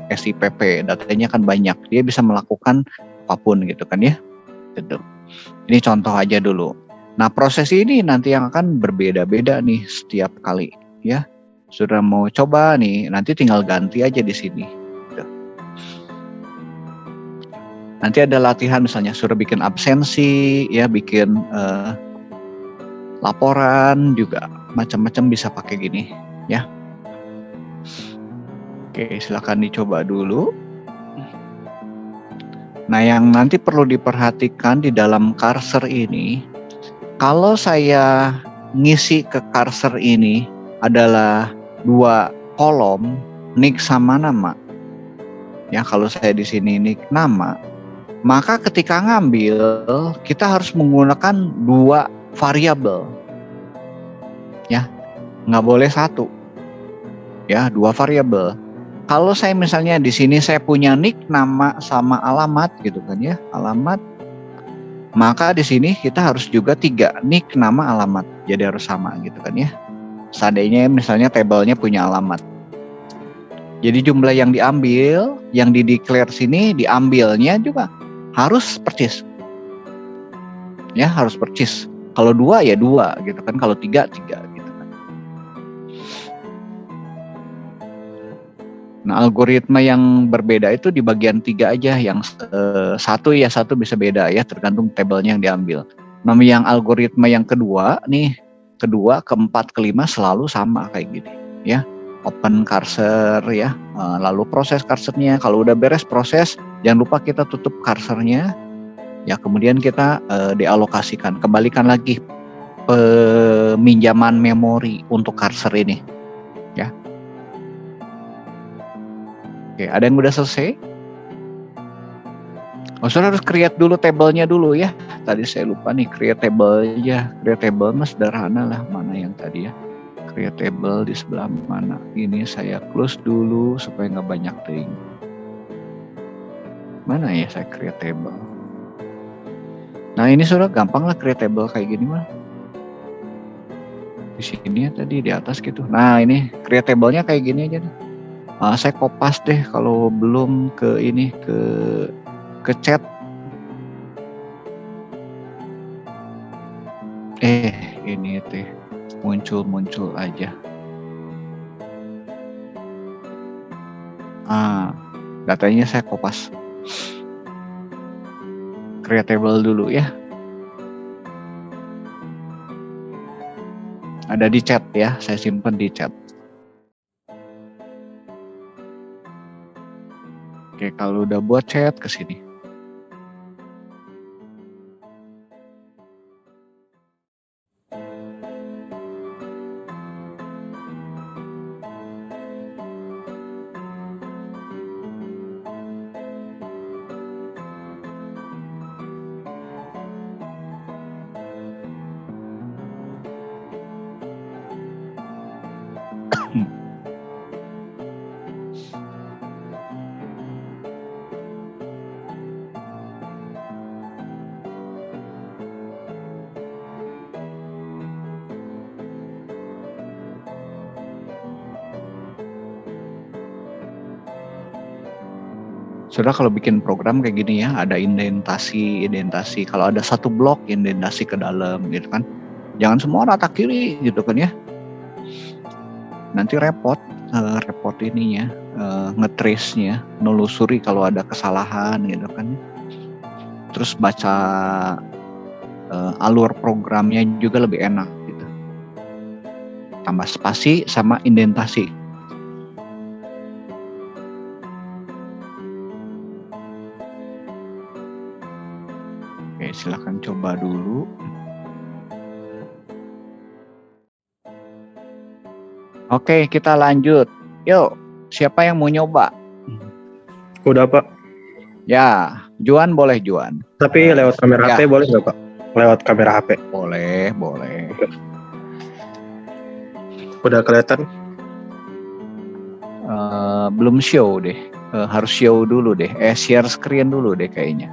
Speaker 1: SIPP datanya kan banyak, dia bisa melakukan apapun gitu kan ya. Gitu. Ini contoh aja dulu. Nah, proses ini nanti yang akan berbeda-beda nih setiap kali ya. Sudah mau coba nih, nanti tinggal ganti aja di sini. Gitu. Nanti ada latihan misalnya suruh bikin absensi ya, bikin laporan juga macam-macam bisa pakai gini. Ya, oke silakan dicoba dulu. Nah, yang nanti perlu diperhatikan di dalam cursor ini, kalau saya ngisi ke cursor ini adalah 2 kolom, nick sama nama. Ya, kalau saya di sini nick nama, maka ketika ngambil kita harus menggunakan 2 variabel. Ya. Nggak boleh 1 ya, 2 variabel. Kalau saya misalnya di sini saya punya nick nama sama alamat gitu kan ya, alamat, maka di sini kita harus juga 3 nick nama alamat, jadi harus sama gitu kan ya. Seandainya misalnya tabelnya punya alamat, jadi jumlah yang diambil, yang di-declare sini diambilnya juga harus persis ya, harus persis. Kalau 2 ya 2 gitu kan, kalau 3 gitu. Nah, algoritma yang berbeda itu di bagian 3 aja, yang 1 ya 1 bisa beda ya, tergantung tabelnya yang diambil. Nah, yang algoritma yang kedua nih, kedua, keempat, kelima selalu sama kayak gini ya. Open cursor ya, lalu proses cursornya. Kalau udah beres proses, jangan lupa kita tutup cursornya. Ya, kemudian kita dialokasikan, kembalikan lagi peminjaman memori untuk cursor ini. Ya. Oke, ada yang udah selesai? Oh, saudara harus create dulu tabelnya dulu ya. Tadi saya lupa nih, create table aja. Create table mas sederhana lah, mana yang tadi ya. Create table di sebelah mana. Ini saya close dulu supaya nggak banyak thing. Mana ya saya create table. Nah ini sudah gampang lah create table kayak gini mah. Di sini ya tadi di atas gitu. Nah ini create table-nya kayak gini aja nih. Saya kopas deh kalau belum ke ini ke chat. Ini teh muncul aja. Datanya saya kopas. Create table dulu ya. Ada di chat ya, saya simpan di chat. Oke, kalau udah buat chat ke sini. Saudara kalau bikin program kayak gini ya, ada indentasi. Kalau ada satu blok, indentasi ke dalam gitu kan. Jangan semua rata kiri gitu kan ya. Nanti repot ininya, ngetrace-nya, nelusuri kalau ada kesalahan gitu kan. Terus baca alur programnya juga lebih enak gitu. Tambah spasi sama indentasi. Silahkan coba dulu. Oke, kita lanjut. Yuk, siapa yang mau nyoba?
Speaker 4: Udah Pak.
Speaker 1: Ya, Juan boleh Juan.
Speaker 4: Tapi lewat kamera HP boleh nggak Pak? Lewat kamera HP.
Speaker 1: Boleh.
Speaker 4: Udah kelihatan?
Speaker 1: Belum show deh. Harus show dulu deh. Share screen dulu deh kayaknya.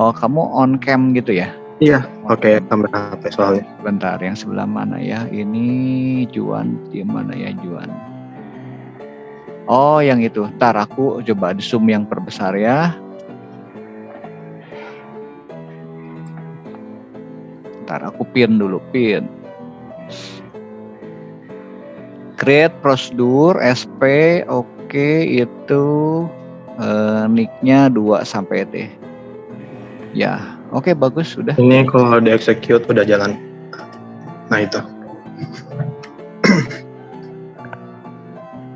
Speaker 1: Oh, kamu on cam gitu ya?
Speaker 4: Iya, pakai kamera HP soalnya.
Speaker 1: Bentar, yang sebelah mana ya? Ini Juan, di mana ya Juan? Oh, yang itu. Ntar aku coba di zoom yang perbesar ya. Ntar aku pin dulu, pin. Create prosedur SP, oke, itu nick-nya 2 sampai T. Ya, oke bagus sudah.
Speaker 4: Ini kalau di execute udah jalan. Nah itu.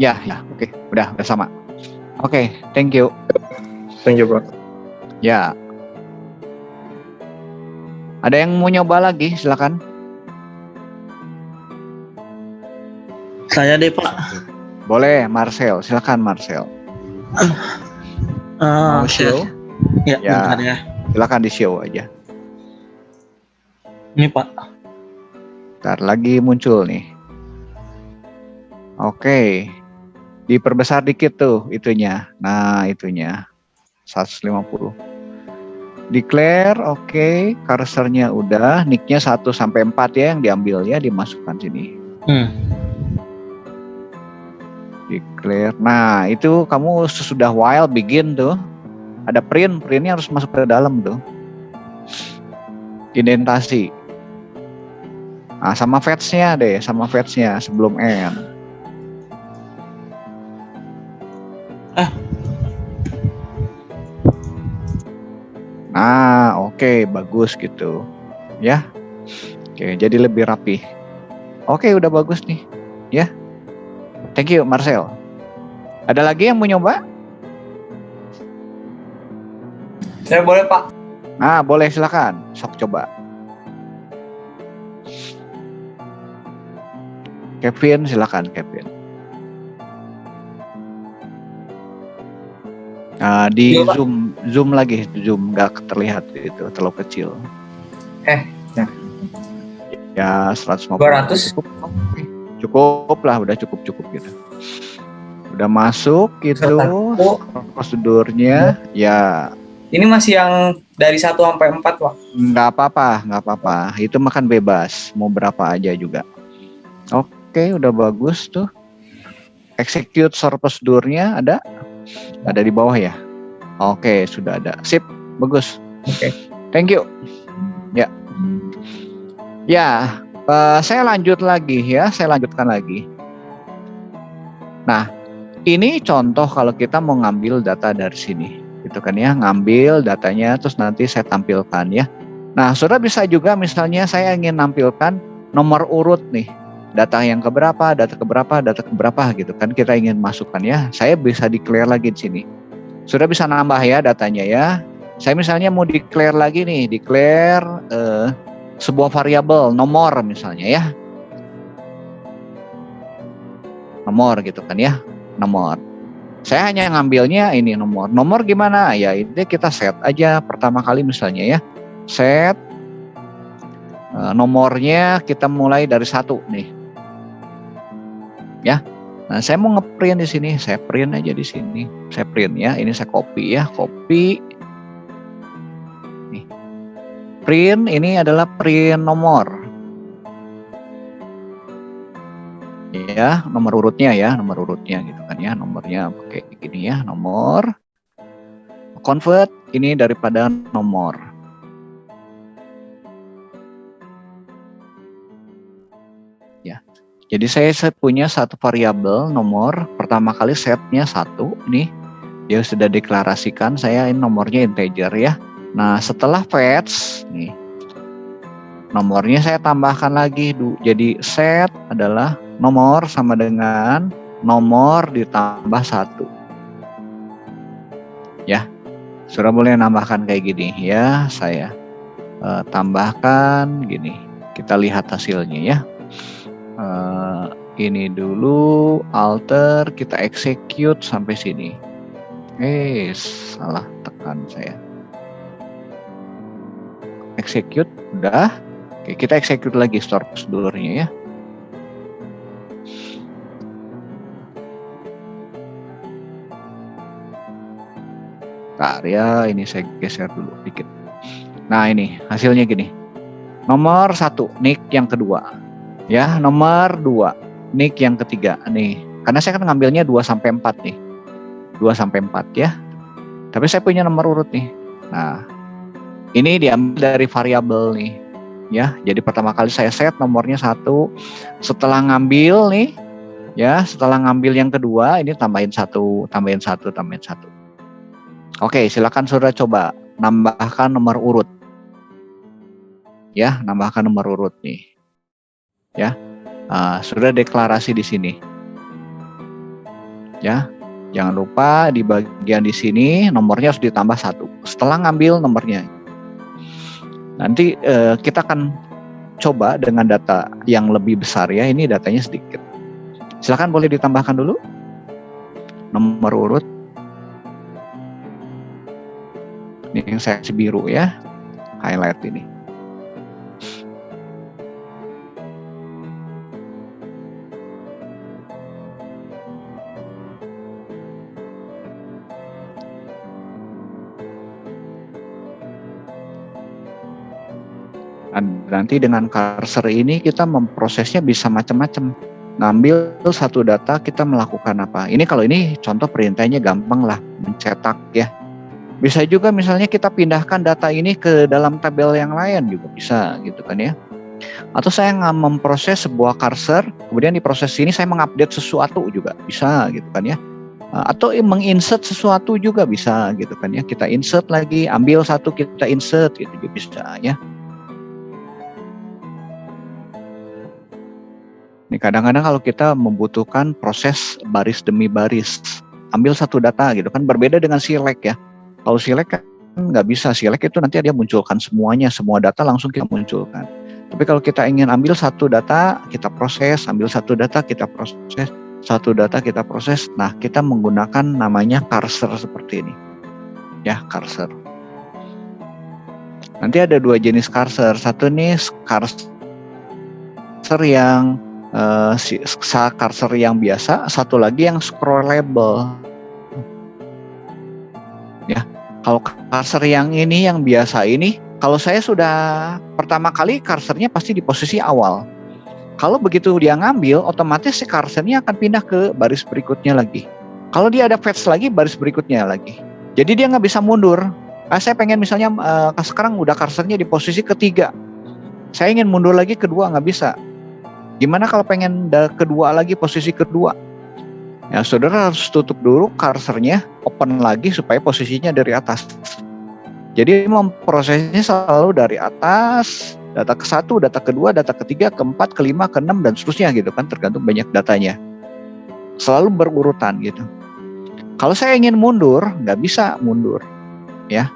Speaker 1: Ya, oke, udah sama. Oke, thank you.
Speaker 4: Thank you Pak.
Speaker 1: Ya. Ada yang mau nyoba lagi? Silakan.
Speaker 5: Saya deh Pak.
Speaker 1: Boleh, Marcel. Silakan Marcel. Mau show?
Speaker 5: Ya,
Speaker 1: Ya.
Speaker 5: bentar ya.
Speaker 1: Silakan di show aja.
Speaker 5: Ini Pak.
Speaker 1: Ntar lagi muncul nih. Oke. Diperbesar dikit tuh itunya. Nah, itunya. 150. Declare, oke. Cursornya udah. Nick-nya 1 sampai 4 ya yang diambil ya, dimasukkan sini. Declare. Nah, itu kamu sesudah while begin tuh. Ada printnya harus masuk ke dalam tuh. Indentasi. Nah, sama fetch-nya deh, sebelum end. Nah, oke, bagus gitu. Ya. Oke, jadi lebih rapi. Oke, udah bagus nih. Ya. Thank you, Marcel. Ada lagi yang mau nyoba?
Speaker 3: Saya boleh Pak.
Speaker 1: Nah, boleh silakan. Sok coba. Kevin, silakan Kevin. Di
Speaker 3: Coba.
Speaker 1: zoom lagi, zoom nggak terlihat itu, terlalu kecil.
Speaker 3: Nah.
Speaker 1: Ya 150.
Speaker 3: 200.
Speaker 1: Cukup lah, udah cukup gitu. Udah masuk itu
Speaker 3: Oh,
Speaker 1: prosedurnya, ya
Speaker 3: ini masih yang dari 1 sampai 4 Pak.
Speaker 1: nggak apa-apa. Itu makan bebas, mau berapa aja juga. Oke, udah bagus tuh. Execute short prosedurnya ada di bawah ya. Oke, sudah ada. Sip, bagus.
Speaker 3: Oke.
Speaker 1: Thank you. Ya. Ya, saya lanjutkan lagi. Nah, ini contoh kalau kita mau ngambil data dari sini, gitu kan ya, ngambil datanya terus nanti saya tampilkan ya. Nah, saudara bisa juga misalnya saya ingin nampilkan nomor urut nih, data yang keberapa gitu kan, kita ingin masukkan ya. Saya bisa declare lagi di sini. Saudara bisa nambah ya datanya ya. Saya misalnya mau declare lagi nih, sebuah variabel nomor misalnya ya. Nomor gitu kan ya, nomor. Saya hanya ngambilnya ini nomor. Nomor gimana? Ya ini kita set aja pertama kali misalnya ya. Set nomornya kita mulai dari 1 nih. Ya. Nah, saya mau ngeprint di sini, saya print aja di sini. Saya print ya. Ini saya copy ya, copy. Nih. Print ini adalah print nomor. Ya, nomor urutnya gitu kan ya, nomornya pakai gini ya, nomor convert ini daripada nomor. Ya. Jadi saya punya satu variabel nomor, pertama kali setnya 1 nih. Dia sudah deklarasikan saya ini nomornya integer ya. Nah, setelah fetch nih. Nomornya saya tambahkan lagi jadi set adalah nomor sama dengan nomor ditambah 1. Ya, saudara boleh nambahkan kayak gini ya. Saya tambahkan gini. Kita lihat hasilnya ya. Ini dulu alter, kita execute sampai sini. Salah tekan saya. Execute udah. Oke, kita execute lagi store prosedurnya ya. Ya ini saya geser dulu dikit. Nah ini hasilnya gini. Nomor 1 nick yang kedua ya, nomor 2 nick yang ketiga nih, karena saya kan ngambilnya 2 sampai 4 nih, 2 sampai 4 ya, tapi saya punya nomor urut nih. Nah ini diambil dari variabel nih ya, jadi pertama kali saya set nomornya 1, setelah ngambil nih ya, setelah ngambil yang kedua ini tambahin 1. Oke, silakan saudara coba nambahkan nomor urut. Ya, nambahkan nomor urut nih. Ya, sudah deklarasi di sini. Ya, jangan lupa di bagian di sini nomornya harus ditambah 1. Setelah ngambil nomornya, nanti kita akan coba dengan data yang lebih besar ya. Ini datanya sedikit. Silakan boleh ditambahkan dulu nomor urut. Ini yang saya kasih biru ya, highlight ini. Nanti dengan cursor ini kita memprosesnya bisa macam-macam. Ngambil satu data kita melakukan apa. Ini kalau ini contoh perintahnya gampang lah, mencetak ya. Bisa juga misalnya kita pindahkan data ini ke dalam tabel yang lain juga bisa gitu kan ya. Atau saya memproses sebuah cursor, kemudian di proses ini saya mengupdate sesuatu juga bisa gitu kan ya. Atau menginsert sesuatu juga bisa gitu kan ya. Kita insert lagi, ambil satu kita insert gitu juga bisa ya. Nih kadang-kadang kalau kita membutuhkan proses baris demi baris, ambil satu data gitu kan, berbeda dengan select ya. Kalau select kan nggak bisa, select itu nanti dia munculkan semuanya, semua data langsung kita munculkan. Tapi kalau kita ingin ambil satu data, kita proses, ambil satu data, kita proses, satu data kita proses. Nah, kita menggunakan namanya cursor seperti ini. Ya, cursor. Nanti ada dua jenis cursor. Satu nih cursor yang cursor yang biasa, satu lagi yang scrollable. Ya, kalau cursor yang ini yang biasa ini, kalau saya sudah pertama kali cursornya pasti di posisi awal. Kalau begitu dia ngambil, otomatis si cursornya akan pindah ke baris berikutnya lagi. Kalau dia ada fetch lagi, baris berikutnya lagi. Jadi dia nggak bisa mundur. Saya pengen misalnya sekarang udah cursornya di posisi ketiga. Saya ingin mundur lagi kedua, nggak bisa. Gimana kalau pengen kedua lagi, posisi kedua? Ya, saudara harus tutup dulu cursornya, open lagi supaya posisinya dari atas. Jadi memprosesnya selalu dari atas, data ke-1, data kedua, data ketiga, ke-4, ke-5, ke-6, dan seterusnya gitu kan, tergantung banyak datanya. Selalu berurutan gitu. Kalau saya ingin mundur, nggak bisa mundur, ya.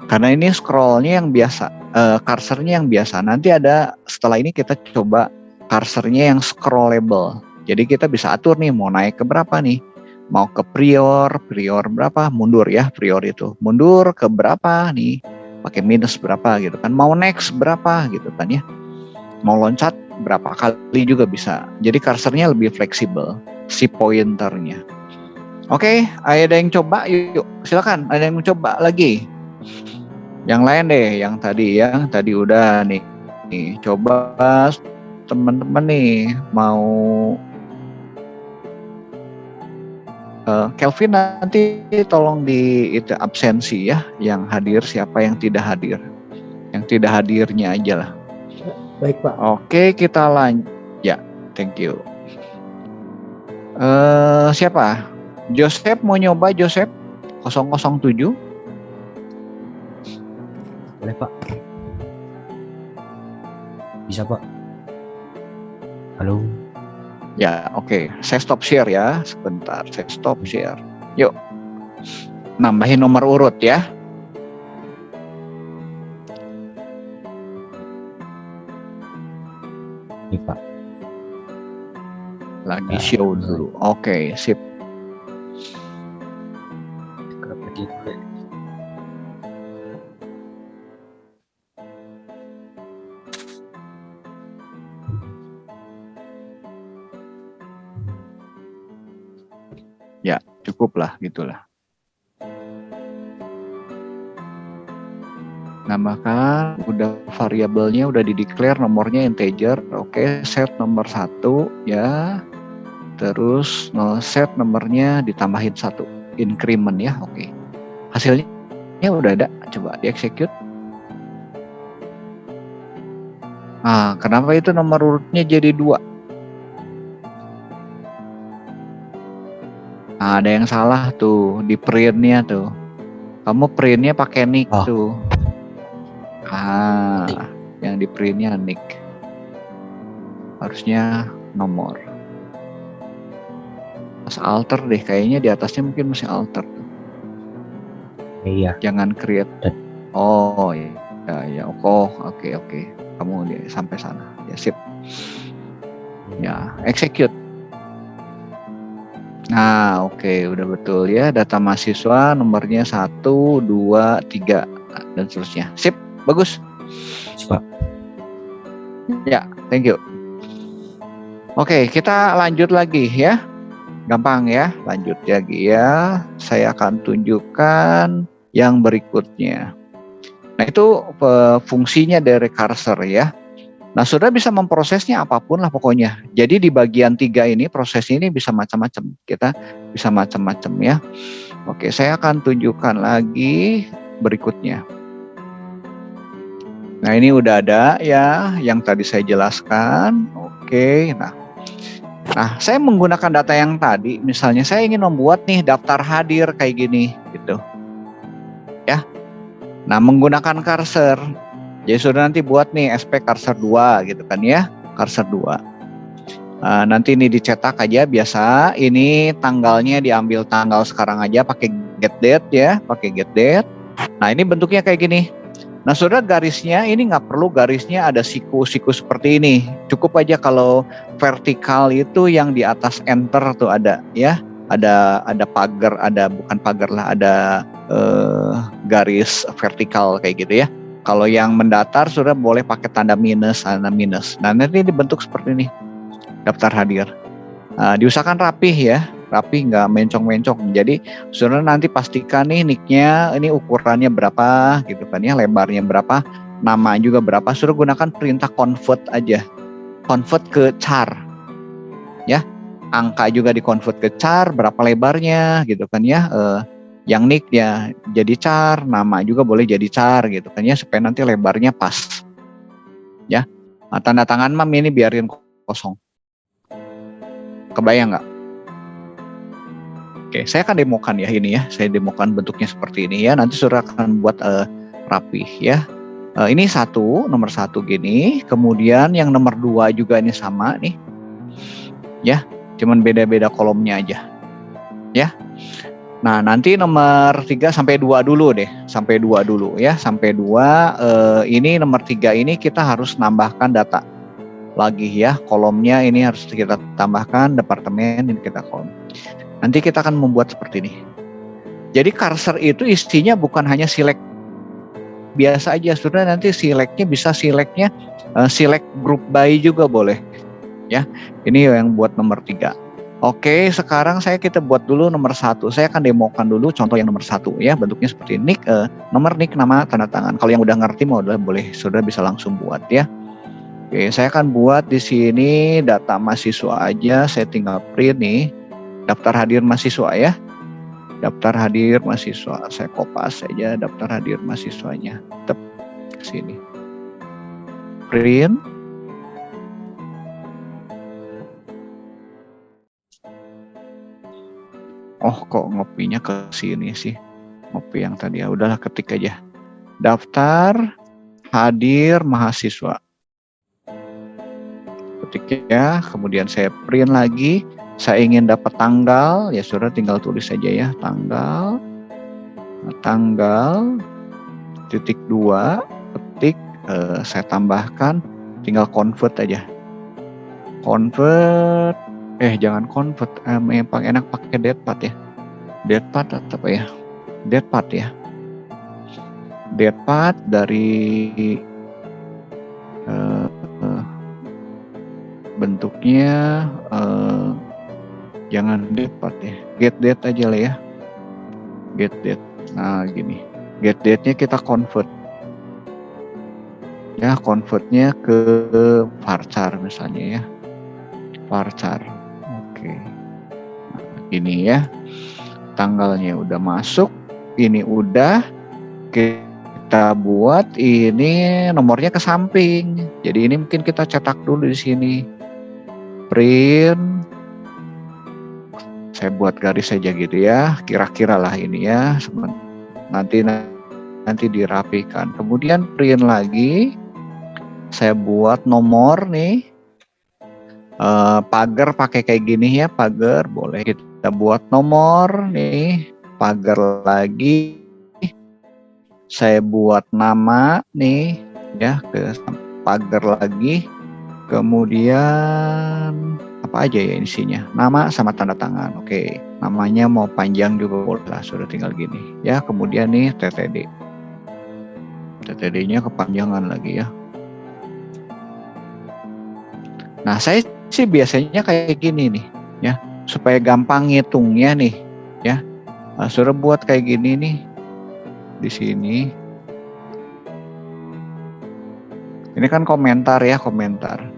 Speaker 1: Karena ini scrollnya yang biasa, cursornya yang biasa. Nanti ada, setelah ini kita coba cursornya yang scrollable. Jadi kita bisa atur nih, mau naik ke berapa nih. Mau ke prior berapa, mundur ya, prior itu. Mundur ke berapa nih, pakai minus berapa gitu kan. Mau next berapa gitu kan ya. Mau loncat berapa kali juga bisa. Jadi cursornya lebih fleksibel, si pointernya. Oke, ada yang coba yuk, silakan. Ada yang coba lagi. Yang lain deh, yang tadi udah nih. Coba teman-teman nih mau Kelvin nanti tolong di itu absensi ya, yang hadir siapa, yang tidak hadir. Yang tidak hadirnya aja lah.
Speaker 6: Baik Pak.
Speaker 1: Oke, kita lanjut. Ya, thank you. Siapa? Joseph mau nyoba, Joseph 007?
Speaker 2: Boleh Pak. Bisa Pak. Halo.
Speaker 1: Ya, oke. Saya stop share ya. Sebentar, saya stop share. Yuk. Nambahin nomor urut ya.
Speaker 2: Ini Pak.
Speaker 1: Lagi show dulu. Oke, sip.
Speaker 2: Kenapa gitu?
Speaker 1: Ya, cukup lah, gitulah. Nambahkan, udah variabelnya udah dideclare, nomornya integer. Oke, set nomor 1 ya. Terus set nomornya ditambahin 1, increment ya. Oke. Hasilnya udah ada, coba di execute. Nah, kenapa itu nomor urutnya jadi 2? Nah, ada yang salah tuh di printnya tuh. Kamu printnya pakai nick tuh. Yang di printnya nick. Harusnya nomor. Mas alter deh, kayaknya di atasnya mungkin masih alter tuh.
Speaker 2: Iya.
Speaker 1: Jangan create. Oh ya. Oh, oke. Kamu sampai sana. Ya sip. Ya, execute. Nah, oke, udah betul ya. Data mahasiswa nomornya 1, 2, 3 dan seterusnya. Sip, bagus.
Speaker 2: Pak.
Speaker 1: Ya, thank you. Oke, kita lanjut lagi ya. Gampang ya, lanjut lagi ya. Saya akan tunjukkan yang berikutnya. Nah, itu fungsinya dari cursor ya. Nah, saudara bisa memprosesnya apapun lah pokoknya. Jadi di bagian 3 ini, proses ini bisa macam-macam. Kita bisa macam-macam ya. Oke, saya akan tunjukkan lagi berikutnya. Nah, ini udah ada ya, yang tadi saya jelaskan. Oke, nah, saya menggunakan data yang tadi. Misalnya saya ingin membuat nih daftar hadir kayak gini, gitu. Ya. Nah, menggunakan cursor. Jadi sudah nanti buat nih SP cursor 2 gitu kan ya, cursor 2. Nanti ini dicetak aja biasa. Ini tanggalnya diambil tanggal sekarang aja pakai get date ya, pakai get date. Nah ini bentuknya kayak gini. Nah saudara garisnya ini nggak perlu garisnya ada siku-siku seperti ini. Cukup aja kalau vertikal itu yang di atas enter tuh ada ya. Ada pagar, ada bukan pagar lah, ada garis vertikal kayak gitu ya. Kalau yang mendatar saudara boleh pakai tanda minus, tanda minus. Nah nanti dibentuk seperti ini. Daftar hadir. Diusahakan rapih ya, rapih nggak mencong-mencong. Jadi saudara nanti pastikan nih nicknya ini ukurannya berapa gitu kan ya, lebarnya berapa, nama juga berapa. Saudara gunakan perintah convert aja, convert ke char ya. Angka juga di convert ke char, berapa lebarnya gitu kan ya. Yang nicknya jadi char, nama juga boleh jadi char gitu kan ya, supaya nanti lebarnya pas ya. Tanda tangan mam ini biarin kosong. Kebayang nggak? Oke, saya akan demokan ya ini ya. Saya demokan bentuknya seperti ini ya. Nanti saudara akan buat rapih ya. Ini nomor satu gini. Kemudian yang nomor 2 juga ini sama nih. Ya, cuman beda-beda kolomnya aja. Ya. Nah, nanti nomor 3 sampai 2 dulu deh. Sampai 2 dulu ya. Sampai 2. Ini nomor 3 ini kita harus nambahkan data lagi ya, kolomnya ini harus kita tambahkan, departemen ini kita kolom. Nanti kita akan membuat seperti ini. Jadi cursor itu isinya bukan hanya select biasa aja, sudah nanti selectnya bisa selectnya select group by juga boleh ya. Ini yang buat nomor 3. Oke, sekarang kita buat dulu nomor 1. Saya akan demokan dulu contoh yang nomor 1 ya, bentuknya seperti nick, nomor nick, nama, tanda tangan. Kalau yang udah ngerti mau boleh saudara bisa langsung buat ya. Oke, saya akan buat di sini data mahasiswa aja. Saya tinggal print nih, daftar hadir mahasiswa ya. Daftar hadir mahasiswa. Saya kopas saja daftar hadir mahasiswanya. Tep ke sini. Print. Oh, kok ngopinya ke sini sih? Ngopi yang tadi ya. Udahlah, ketik aja. Daftar hadir mahasiswa. Ketik ya, kemudian saya print lagi. Saya ingin dapat tanggal, ya saudara tinggal tulis saja ya, tanggal titik 2 ketik, saya tambahkan, tinggal convert aja. Convert, jangan convert, yang paling enak pakai datepad ya. Datepad atau apa ya? Datepad ya. Datepad dari bentuknya jangan datepad ya, get date aja lah ya, get date. Nah gini, get date-nya kita convert ya, convertnya ke varchar misalnya ya, varchar. Oke, nah, gini ya, tanggalnya udah masuk, ini udah kita buat, ini nomornya ke samping. Jadi ini mungkin kita cetak dulu di sini. Print, saya buat garis saja gitu ya, kira-kira lah ini ya, nanti dirapikan. Kemudian print lagi, saya buat nomor nih, pagar pakai kayak gini ya, pagar boleh kita buat nomor nih, pagar lagi, saya buat nama nih ya, ke pagar lagi. Kemudian apa aja ya isinya, nama sama tanda tangan. Oke, namanya mau panjang juga boleh lah, sudah tinggal gini ya. Kemudian nih TTD-nya kepanjangan lagi ya. Nah saya sih biasanya kayak gini nih ya, supaya gampang ngitungnya nih ya. Sudah buat kayak gini nih di sini. Ini kan komentar ya, komentar.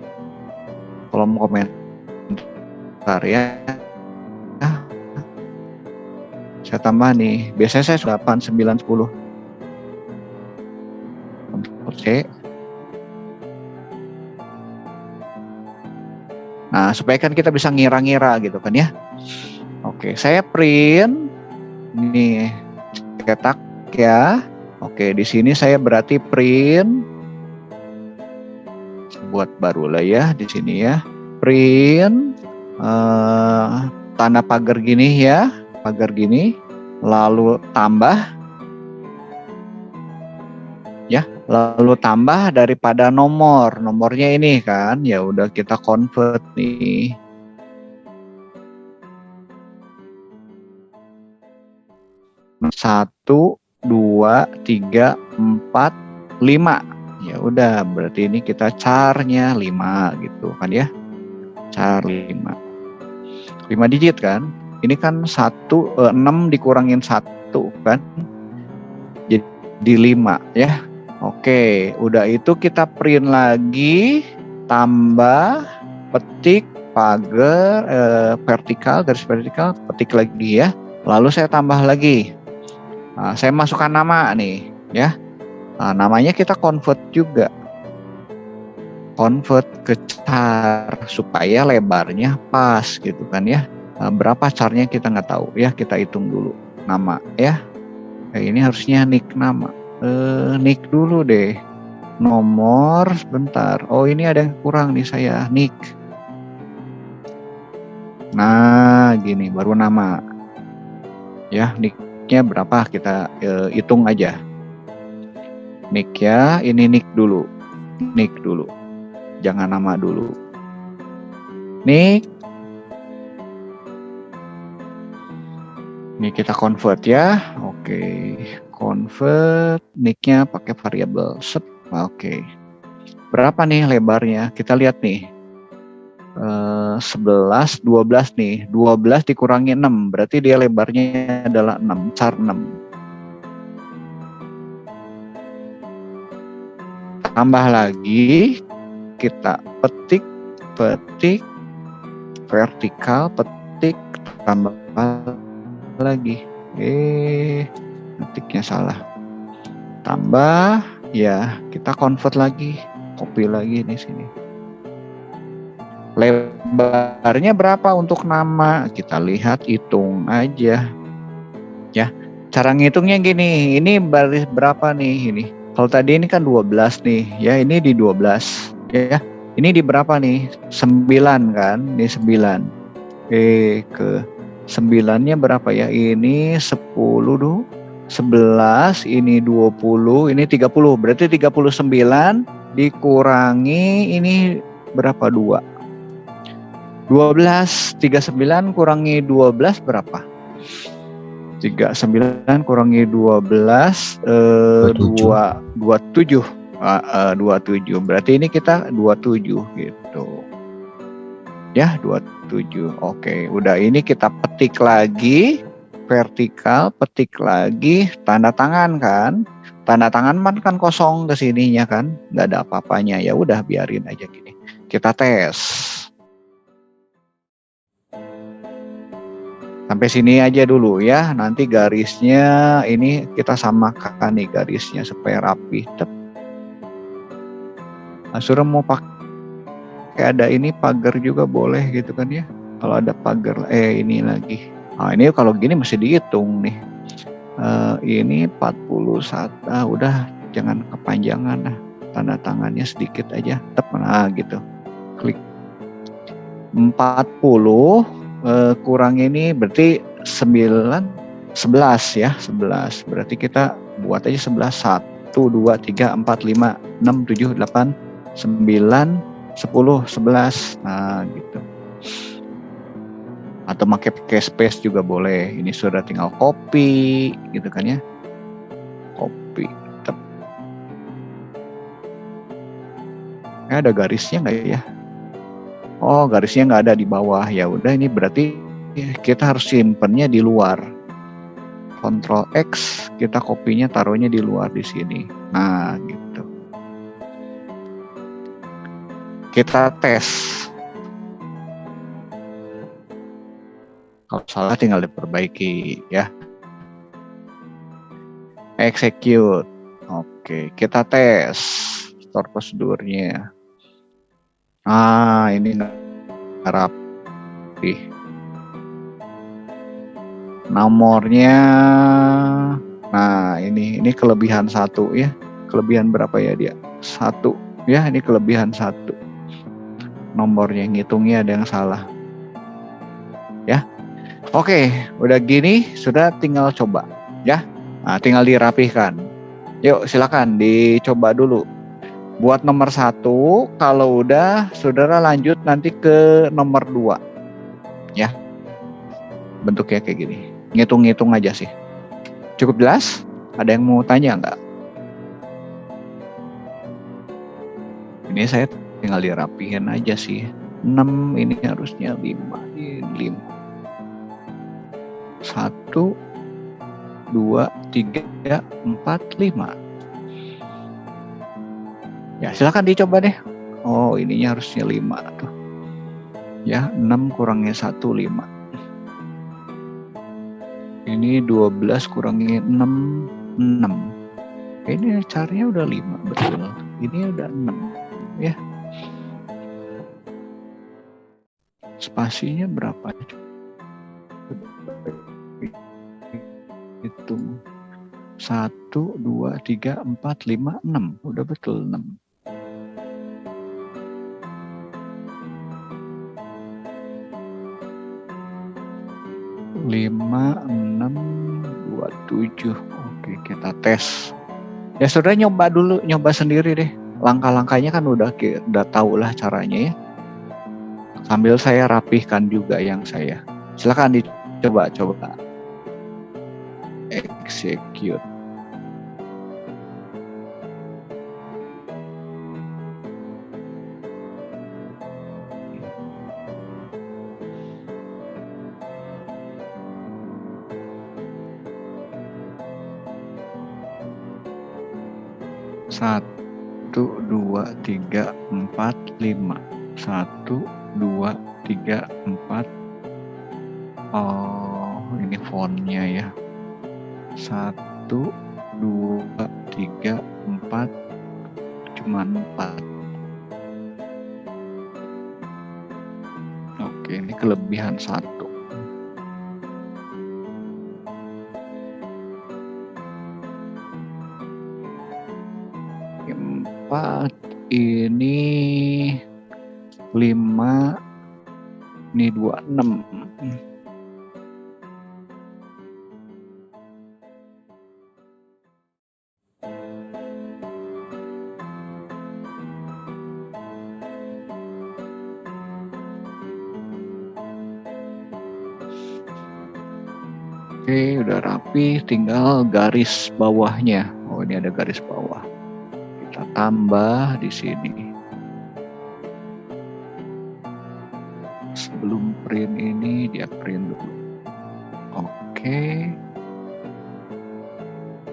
Speaker 1: Kolom komentar ya. Saya tambah nih. Biasanya saya 8, 9, 10. Oke. Nah, supaya kan kita bisa ngira-ngira gitu kan ya. Oke, saya print. Nih, cetak ya. Oke, di sini saya berarti print. Buat baru lah ya di sini ya. print tanda pagar gini ya, pagar gini, lalu tambah ya, lalu tambah daripada nomornya ini kan, ya udah kita convert nih. Satu, 2, 3, 4, 5. Ya udah, berarti ini kita carnya 5 gitu kan ya. Car 5. 5 digit kan? Ini kan 6 dikurangin 1 kan? Jadi 5 ya. Oke, udah itu kita print lagi, tambah, petik, pagar, vertikal, garis vertikal, petik lagi ya. Lalu saya tambah lagi. Nah, saya masukkan nama nih ya. Nah, namanya kita convert juga. Convert ke char supaya lebarnya pas gitu kan ya. Nah, berapa charnya kita nggak tahu ya, kita hitung dulu nama ya. Ini harusnya nick nama. Nick dulu deh. Nomor sebentar. Oh, ini ada yang kurang nih saya, nick. Nah, gini baru nama. Ya, nicknya berapa kita hitung aja. Nick ya, ini nick dulu. Nick dulu. Jangan nama dulu. Nick. Ini kita convert ya. Oke. Convert nicknya pakai variabel. Oke. Berapa nih lebarnya? Kita lihat nih. 11, 12 nih. 12 dikurangi 6. Berarti dia lebarnya adalah 6. Char 6. Tambah lagi. Kita petik. Vertikal, petik. Tambah lagi. Ketiknya salah. Tambah. Ya, kita convert lagi. Copy lagi di sini. Lebarnya berapa untuk nama? Kita lihat, hitung aja. Ya, cara ngitungnya gini. Ini baris berapa nih ini? Kalau tadi ini kan 12 nih. Ya, ini di 12. Ya, ini di berapa nih? 9 kan? Ini 9. Ke 9-nya berapa ya? Ini 10 dulu. 11, ini 20, ini 30. Berarti 39 dikurangi ini berapa? 2. 12, 39 kurangi 12 berapa? 39 kurangi 12, 27. 27. Berarti ini kita 27 gitu. Ya, 27. Oke, udah ini kita petik lagi. Vertikal, petik lagi, tanda tangan kan. Tanda tangan kan kosong ke sininya kan. Nggak ada apa-apanya. Ya udah biarin aja gini. Kita tes. Sampai sini aja dulu ya. Nanti garisnya ini kita samakan nih garisnya supaya rapi. Nah, suruh mau pakai ada ini pagar juga boleh gitu kan ya. Kalau ada pagar ini lagi. Nah, ini kalau gini mesti dihitung nih. Ini 41. Udah jangan kepanjangan lah. Tanda tangannya sedikit aja. Nah gitu. Klik 40. Kurang ini berarti 11 ya, 11. Berarti kita buat aja 11. 1, 2, 3, 4, 5, 6, 7, 8, 9, 10, 11. Nah gitu. Atau pakai space juga boleh. Ini sudah tinggal copy gitu kan ya. Copy. Ada garisnya nggak ya? Oh, garisnya nggak ada di bawah. Ya udah, ini berarti kita harus simpennya di luar. Ctrl X, kita kopinya taruhnya di luar di sini. Nah, gitu. Kita tes. Kalau salah tinggal diperbaiki ya. Execute. Oke, kita tes. Store prosedurnya. Ini nggak rapi. Nomornya, nah ini kelebihan 1 ya. Kelebihan berapa ya dia? 1 ya, ini kelebihan 1. nomornya, ngitungnya ada yang salah. Ya. Oke, udah gini sudah tinggal coba ya. Nah, tinggal dirapihkan. Yuk silakan dicoba dulu. Buat nomor 1, kalau udah saudara lanjut nanti ke nomor 2 ya. Bentuknya kayak gini. Ngitung-ngitung aja sih. Cukup jelas? Ada yang mau tanya nggak? Ini saya tinggal dirapihin aja sih. 6 ini harusnya 5. Ini 5. 1, 2, 3, 4, 5. Ya silakan dicoba deh. Oh ininya harusnya 5 tuh. Ya 6 kurangnya 1, 5. Ini 12 kurangi 6, 6. Ini caranya udah 5, betul. Ini udah 6 ya. Spasinya berapa? Hitung. 1, 2, 3, 4, 5, 6. Udah betul 6. Lima, 6, 2, 7. Oke, kita tes. Ya sudah nyoba dulu, nyoba sendiri deh. Langkah-langkahnya kan udah tahu lah caranya ya. Sambil saya rapihkan juga yang saya. Silakan dicoba. Execute. Satu, 2, 3, 4, 5. 1, 2, 3, 4. Oh, ini fontnya ya. 1, 2, 3, 4. Cuman 4. Oke, ini kelebihan 1. 4, ini 5, ini 2, 6. Oke, udah rapi, tinggal garis bawahnya. Oh, ini ada garis bawah. Kita tambah di sini. Sebelum print ini dia print dulu. Oke.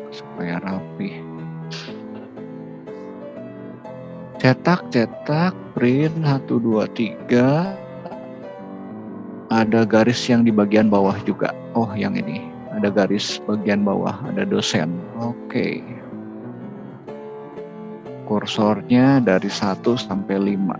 Speaker 1: Supaya rapi. Cetak, print 1, 2, 3. Ada garis yang di bagian bawah juga. Oh, yang ini. Ada garis bagian bawah, ada dosen. Oke. Kursornya dari 1 sampai 5.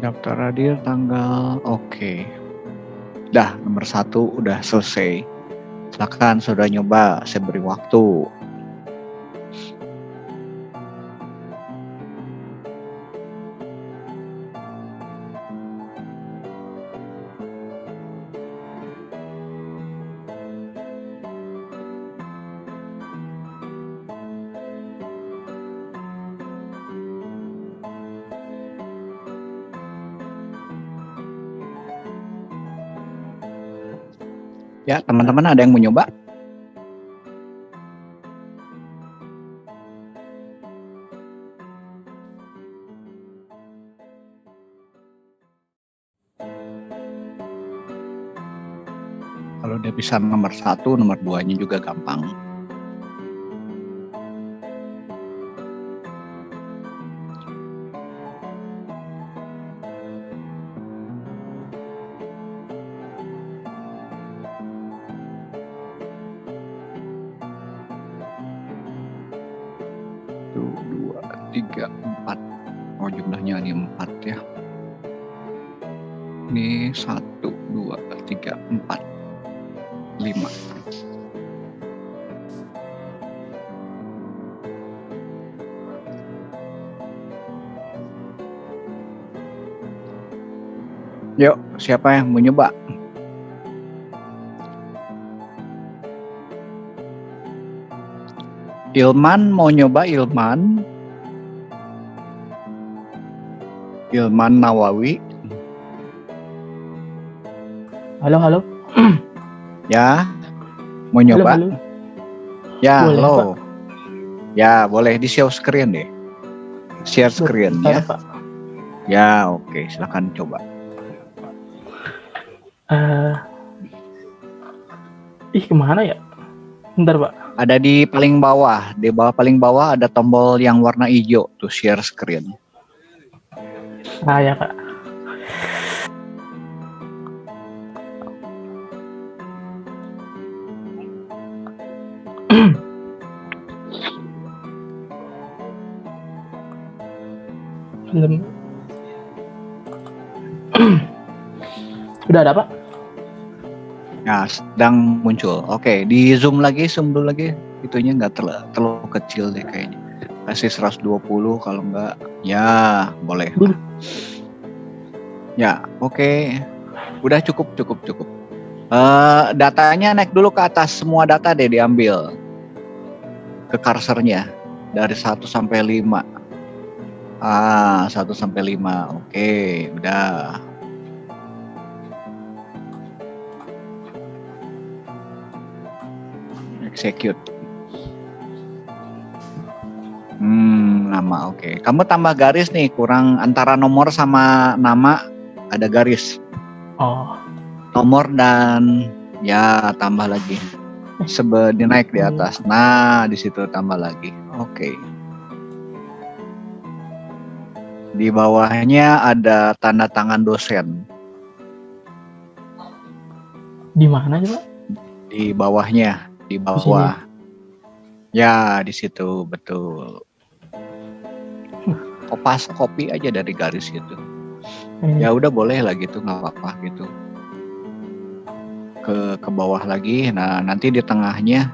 Speaker 1: Daftar hadir tanggal oke. Dah, nomor 1 udah selesai. Silakan sudah nyoba, saya beri waktu. Ya, teman-teman ada yang mau nyoba? Kalau dia bisa nomor 1, nomor 2-nya juga gampang. Satu, dua, tiga, 4. Oh, jumlahnya ini 4 ya. Ini 1, 2, 3, 4, 5. Yuk, siapa yang mau nyoba? Ilman mau nyoba, Ilman? Ilman Nawawi.
Speaker 6: Halo.
Speaker 1: Ya, mau nyoba?
Speaker 6: Halo.
Speaker 1: Ya,
Speaker 6: Boleh,
Speaker 1: halo.
Speaker 6: Pak.
Speaker 1: Ya, boleh di share screen deh. Share screen ya.
Speaker 6: Bentar, Pak.
Speaker 1: Ya, oke, silakan coba.
Speaker 6: Kemana ya? Bentar, Pak.
Speaker 1: Ada di paling bawah, paling bawah ada tombol yang warna hijau tuh share screen.
Speaker 6: Ah ya, Kak. Belum. Udah ada, Pak?
Speaker 1: Ya, sedang muncul. Oke, di zoom dulu lagi. Itunya nggak terlalu kecil deh kayaknya. Kasih 120 kalau nggak, ya boleh.
Speaker 6: Dulu.
Speaker 1: Ya, oke. Udah cukup. Datanya naik dulu ke atas, semua data deh diambil ke cursornya dari 1 sampai 5. 1 sampai 5. Oke, udah. Execute. Nama oke. Kamu tambah garis nih, kurang antara nomor sama nama ada garis.
Speaker 6: Oh,
Speaker 1: Nomor dan ya tambah lagi. Dinaik di atas. Nah, di situ tambah lagi. Oke. Di bawahnya ada tanda tangan dosen.
Speaker 6: di mana sih, Pak?
Speaker 1: Di bawahnya, di bawah. Ya, di situ betul. Copy aja dari garis gitu. Ya udah boleh lah gitu, nggak apa-apa gitu. Ke bawah lagi. Nah, nanti di tengahnya.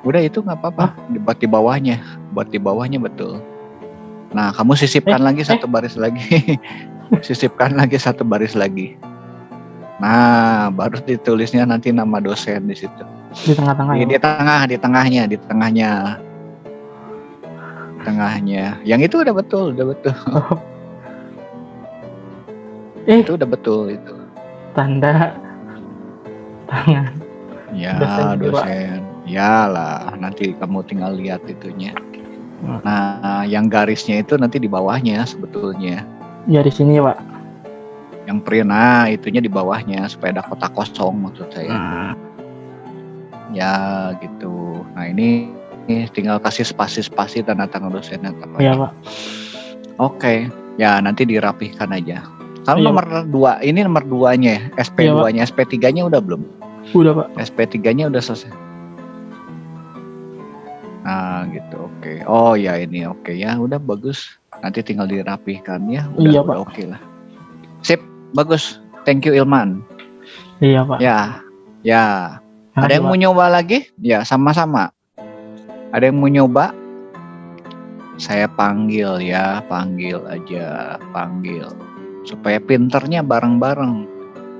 Speaker 1: Udah itu nggak apa-apa. Buat di bawahnya betul. Nah, kamu sisipkan lagi satu baris lagi. Sisipkan lagi satu baris lagi. Nah, baru ditulisnya nanti nama dosen di situ.
Speaker 6: Di tengah-tengah ya, Pak?
Speaker 1: Di tengahnya. Yang itu udah betul. Itu udah betul itu.
Speaker 6: Tanda tangan.
Speaker 1: Ya,
Speaker 6: Dosen.
Speaker 1: Yalah, nanti kamu tinggal lihat itunya. Nah, yang garisnya itu nanti di bawahnya sebetulnya.
Speaker 6: Ya di sini, Pak.
Speaker 1: Yang print, nah itunya di bawahnya supaya ada kotak kosong maksud saya. Ya gitu. Nah ini tinggal kasih spasi tanda tangan dosen atau apa.
Speaker 6: Iya, Pak.
Speaker 1: Oke. Ya nanti dirapihkan aja. Kalau
Speaker 6: Iya,
Speaker 1: nomor 2, ini nomor 2-nya, SP2-nya, SP3-nya udah belum?
Speaker 6: Udah, Pak.
Speaker 1: SP3-nya udah selesai. Nah gitu, oke. Oh ya ini oke ya, udah bagus. Nanti tinggal dirapihkan ya.
Speaker 6: Iya,
Speaker 1: Udah
Speaker 6: Pak.
Speaker 1: oke lah. Sip, bagus. Thank you Ilman.
Speaker 6: Iya, Pak.
Speaker 1: Ya.
Speaker 6: Makasih,
Speaker 1: Ada yang
Speaker 6: Pak.
Speaker 1: mau nyoba lagi? Ya sama-sama. Ada yang mau nyoba? Saya panggil ya, panggil aja. Supaya pinternya bareng-bareng.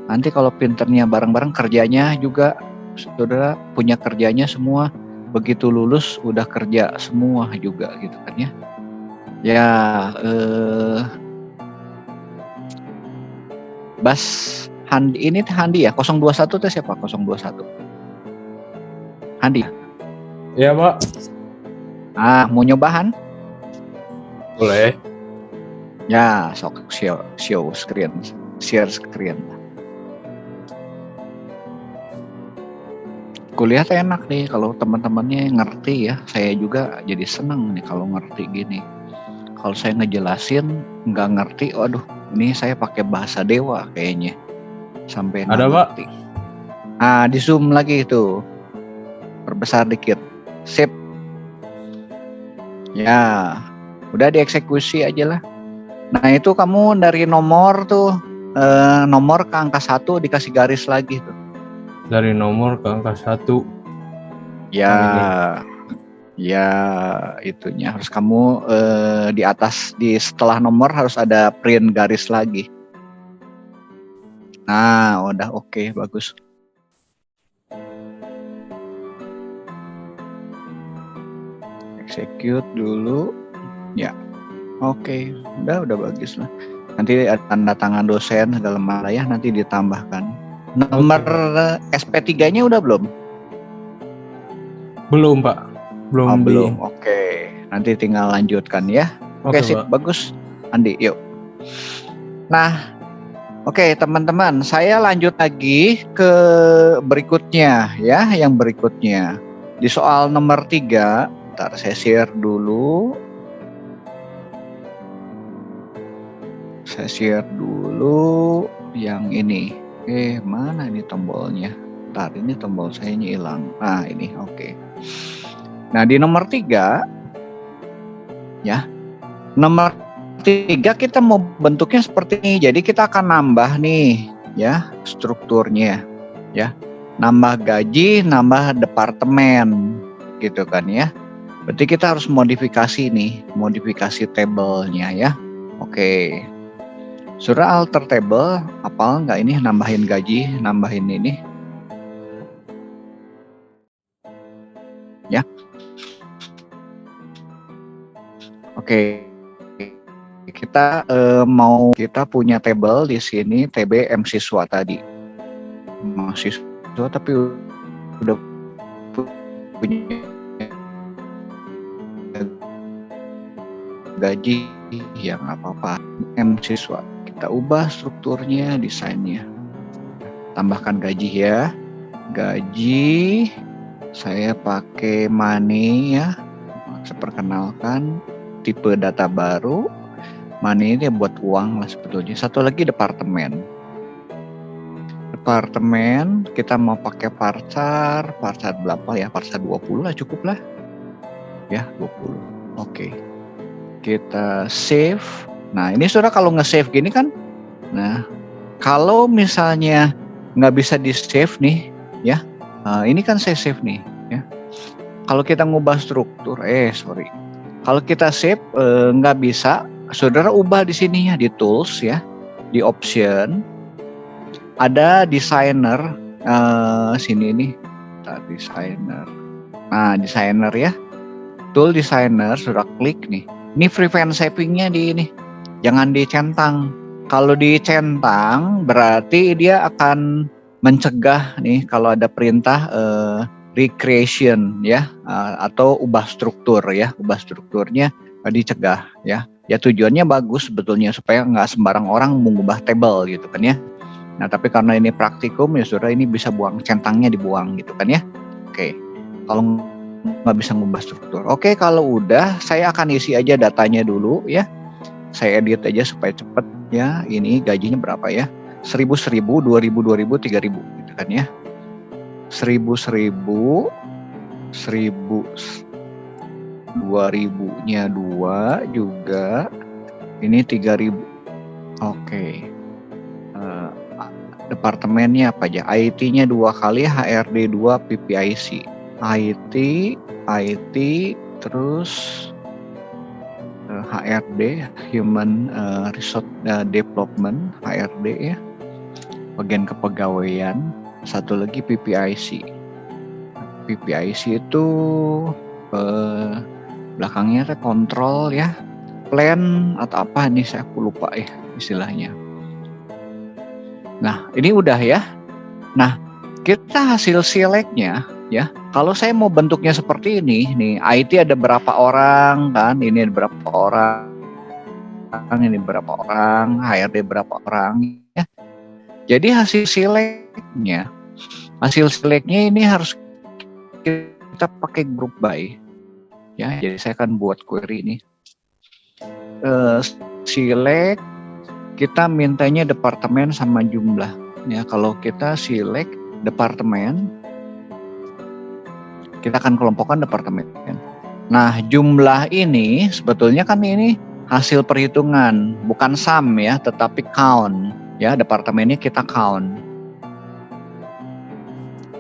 Speaker 1: Nanti kalau pinternya bareng-bareng, kerjanya juga saudara punya kerjanya semua. Begitu lulus udah kerja semua juga gitu kan ya. Bas Handi ya. 021 itu siapa? 021. Handi.
Speaker 7: Iya, Pak.
Speaker 1: Mau nyobahan?
Speaker 7: Boleh.
Speaker 1: Ya, sok share screen. Kuliah enak nih kalau teman-temannya ngerti ya. Saya juga jadi seneng nih kalau ngerti gini. Kalau saya ngejelasin nggak ngerti, waduh, ini saya pakai bahasa dewa kayaknya. Sampai nggak
Speaker 7: Ada, Pak.
Speaker 1: ngerti. Di zoom lagi itu. Perbesar dikit. Sip. Ya, udah dieksekusi aja lah. Nah itu kamu dari nomor tuh, nomor ke angka 1 dikasih garis lagi tuh.
Speaker 7: Dari nomor ke angka 1.
Speaker 1: Ya, itunya harus kamu di atas, di setelah nomor harus ada print garis lagi. Nah, udah oke, bagus. Execute dulu. Ya, oke, udah bagus lah. Nanti ada tanda tangan dosen segala macam ya, nanti ditambahkan. Nomor SP3-nya udah belum?
Speaker 7: Belum, Pak.
Speaker 1: Belum. Oke. Nanti tinggal lanjutkan ya. Oke, sip,
Speaker 7: Pak.
Speaker 1: bagus. Andi, yuk. Nah, oke teman-teman, saya lanjut lagi ke berikutnya ya, yang berikutnya. Di soal nomor 3, ntar saya share dulu. Saya share dulu yang ini. Mana ini tombolnya? Ntar ini tombol saya hilang. Nah ini oke. Nah di nomor 3 ya, nomor 3 kita mau bentuknya seperti ini. Jadi kita akan nambah nih ya strukturnya ya. Nambah gaji, nambah departemen gitu kan ya. Berarti kita harus modifikasi nih, modifikasi tabelnya ya. Oke. Sudah alter table, apal nggak ini nambahin gaji, nambahin ini? Ya. Oke. Kita kita punya table di sini TB M siswa tadi. Mahasiswa tapi udah punya gaji ya nggak apa-apa. M siswa. Kita ubah strukturnya, desainnya. Tambahkan gaji ya. Gaji saya pakai money ya. Saya perkenalkan tipe data baru. Money ini buat uang lah sebetulnya. Satu lagi departemen. Departemen kita mau pakai varchar berapa ya? Varchar 20 lah, cukup lah. Ya, 20. Oke. Kita save. Nah ini sudah kalau nge-save gini kan, nah kalau misalnya nggak bisa di-save nih, ya, ini kan saya save nih, ya. Kalau kita ngubah struktur, kalau kita save nggak bisa, saudara ubah di sini ya, di tools ya, di option, ada designer, sini nih, designer, nah designer ya, tool designer, sudah klik nih, ini prevent savingnya di ini. Jangan dicentang. Kalau dicentang berarti dia akan mencegah nih kalau ada perintah recreation ya, atau ubah struktur ya, ubah strukturnya dicegah ya. Ya tujuannya bagus sebetulnya supaya nggak sembarang orang mengubah table gitu kan ya. Nah tapi karena ini praktikum ya saudara, ini bisa buang centangnya, dibuang gitu kan ya. Oke. Kalau nggak bisa ngubah struktur. Oke, kalau udah saya akan isi aja datanya dulu ya. Saya edit aja supaya cepet ya. Ini gajinya berapa ya? 1000, 2000, 3000, 3000 gitu kan ya. 1000, 2000-nya 2 juga. Ini 3000. Oke. Departemennya apa aja? IT-nya 2 kali, HRD 2, PPIC. IT terus HRD, Human Resource Development, HRD ya, bagian kepegawaian. Satu lagi PPIC. PPIC itu belakangnya kontrol ya, plan atau apa nih saya lupa ya istilahnya. Nah, ini udah ya. Nah, kita hasil select-nya ya. Kalau saya mau bentuknya seperti ini, nih IT ada berapa orang kan? Ini ada berapa orang? Ini berapa orang? HRD berapa orang? Ya. Jadi hasil select-nya ini harus kita pakai group by. Ya, jadi saya akan buat query ini. Select, kita mintanya departemen sama jumlah. Ya, kalau kita select departemen, kita akan kelompokkan departemen. Nah, jumlah ini sebetulnya kan ini hasil perhitungan, bukan sum ya, tetapi count. Ya, departemennya kita count.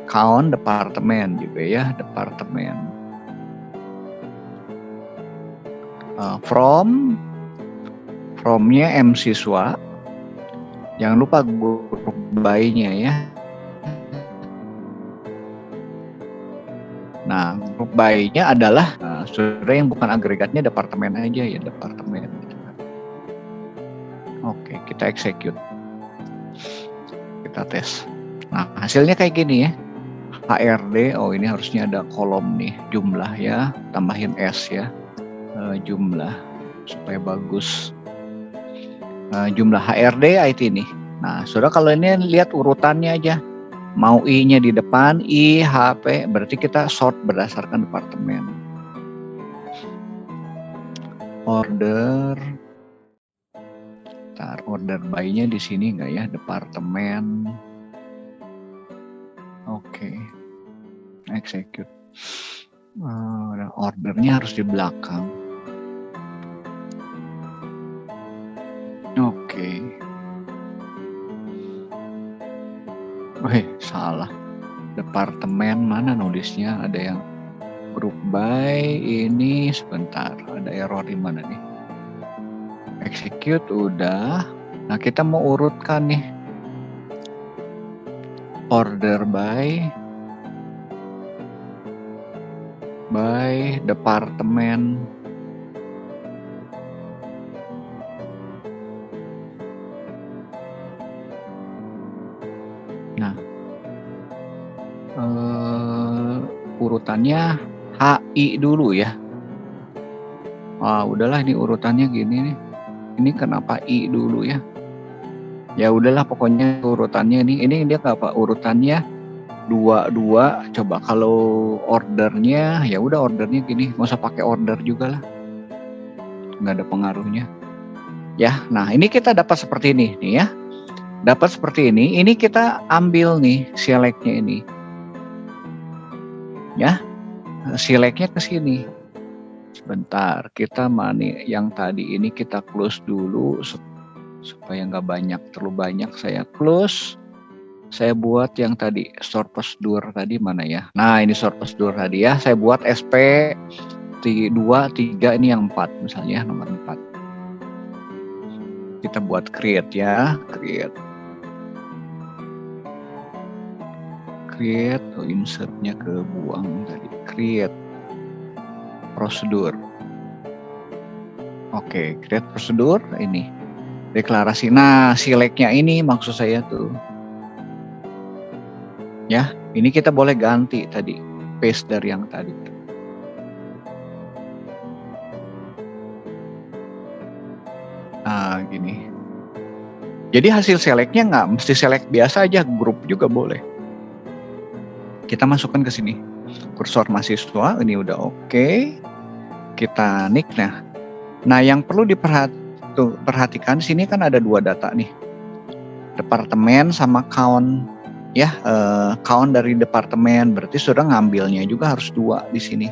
Speaker 1: Count departemen juga ya, departemen. From-nya M siswa. Jangan lupa group by-nya ya. Nah, group by-nya adalah sebenarnya yang bukan agregatnya departemen aja ya, departemen. Oke, kita execute. Kita tes. Nah, hasilnya kayak gini ya. HRD, oh ini harusnya ada kolom nih, jumlah ya, tambahin S ya. Jumlah supaya bagus. Jumlah HRD IT ini. Nah, saudara kalau ini lihat urutannya aja. Mau I-nya di depan, I, H, P, berarti kita sort berdasarkan departemen. Order by-nya di sini enggak ya, departemen. Oke. Execute. Ordernya harus di belakang. Oke. Salah. Departemen mana nulisnya? Ada yang group by ini sebentar. Ada error di mana nih? Execute udah. Nah, kita mau urutkan nih. Order by departemen. Nah, urutannya HI dulu ya. Udahlah ini urutannya gini nih. Ini kenapa I dulu ya? Ya udahlah pokoknya urutannya ini dia apa? Urutannya 22. Coba kalau ordernya ya udah ordernya gini. Nggak usah pakai order juga lah. Nggak ada pengaruhnya. Ya, nah ini kita dapat seperti ini nih ya. Dapat seperti ini kita ambil nih select-nya ini. Ya, select-nya ke sini. Sebentar, kita mana yang tadi ini kita close dulu supaya nggak terlalu banyak saya close. Saya buat yang tadi sort procedure tadi mana ya? Nah, ini sort procedure tadi ya. Saya buat SP 2, 3 ini yang 4 misalnya nomor 4. Kita buat create ya, create, insertnya ke buang tadi, create prosedur. Oke, create prosedur ini deklarasi. Nah, select-nya ini maksud saya tuh ya, ini kita boleh ganti tadi, paste dari yang tadi. Nah, gini. Jadi hasil select-nya nggak mesti select biasa aja, grup juga boleh. Kita masukkan ke sini. Kursor mahasiswa, ini udah oke. Kita nick. Nah, yang perlu diperhatikan sini kan ada 2 data nih. Departemen sama count. Ya, count dari departemen, berarti sudah ngambilnya juga harus 2 di sini.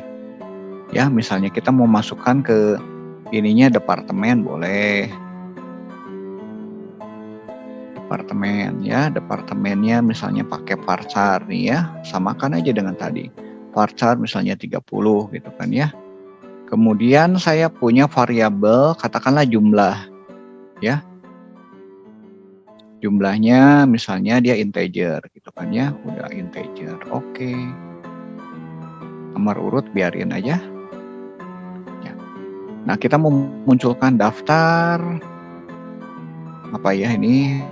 Speaker 1: Ya, misalnya kita mau masukkan ke ininya departemen boleh. Departemen ya, departemennya misalnya pakai varchar nih ya, samakan aja dengan tadi. Varchar misalnya 30 gitu kan ya. Kemudian saya punya variabel katakanlah jumlah ya. Jumlahnya misalnya dia integer gitu kan ya, udah integer. Oke. Nomor urut biarin aja. Ya. Nah, kita memunculkan daftar apa ya ini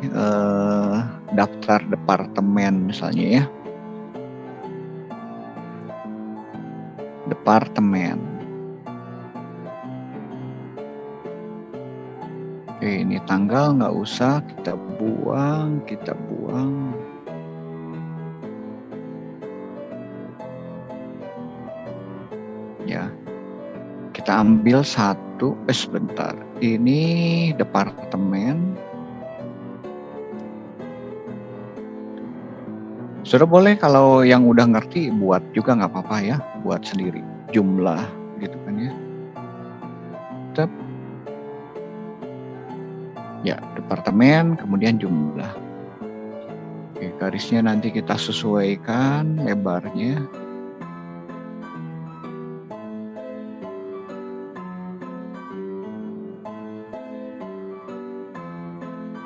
Speaker 1: daftar departemen misalnya ya. Departemen. Oke, ini tanggal nggak usah kita buang. Ya, kita ambil satu. Sebentar. Ini departemen. Sudah boleh kalau yang udah ngerti buat juga nggak apa-apa ya, buat sendiri jumlah gitu kan ya. Tep. Ya, departemen kemudian jumlah. Oke, garisnya nanti kita sesuaikan lebarnya.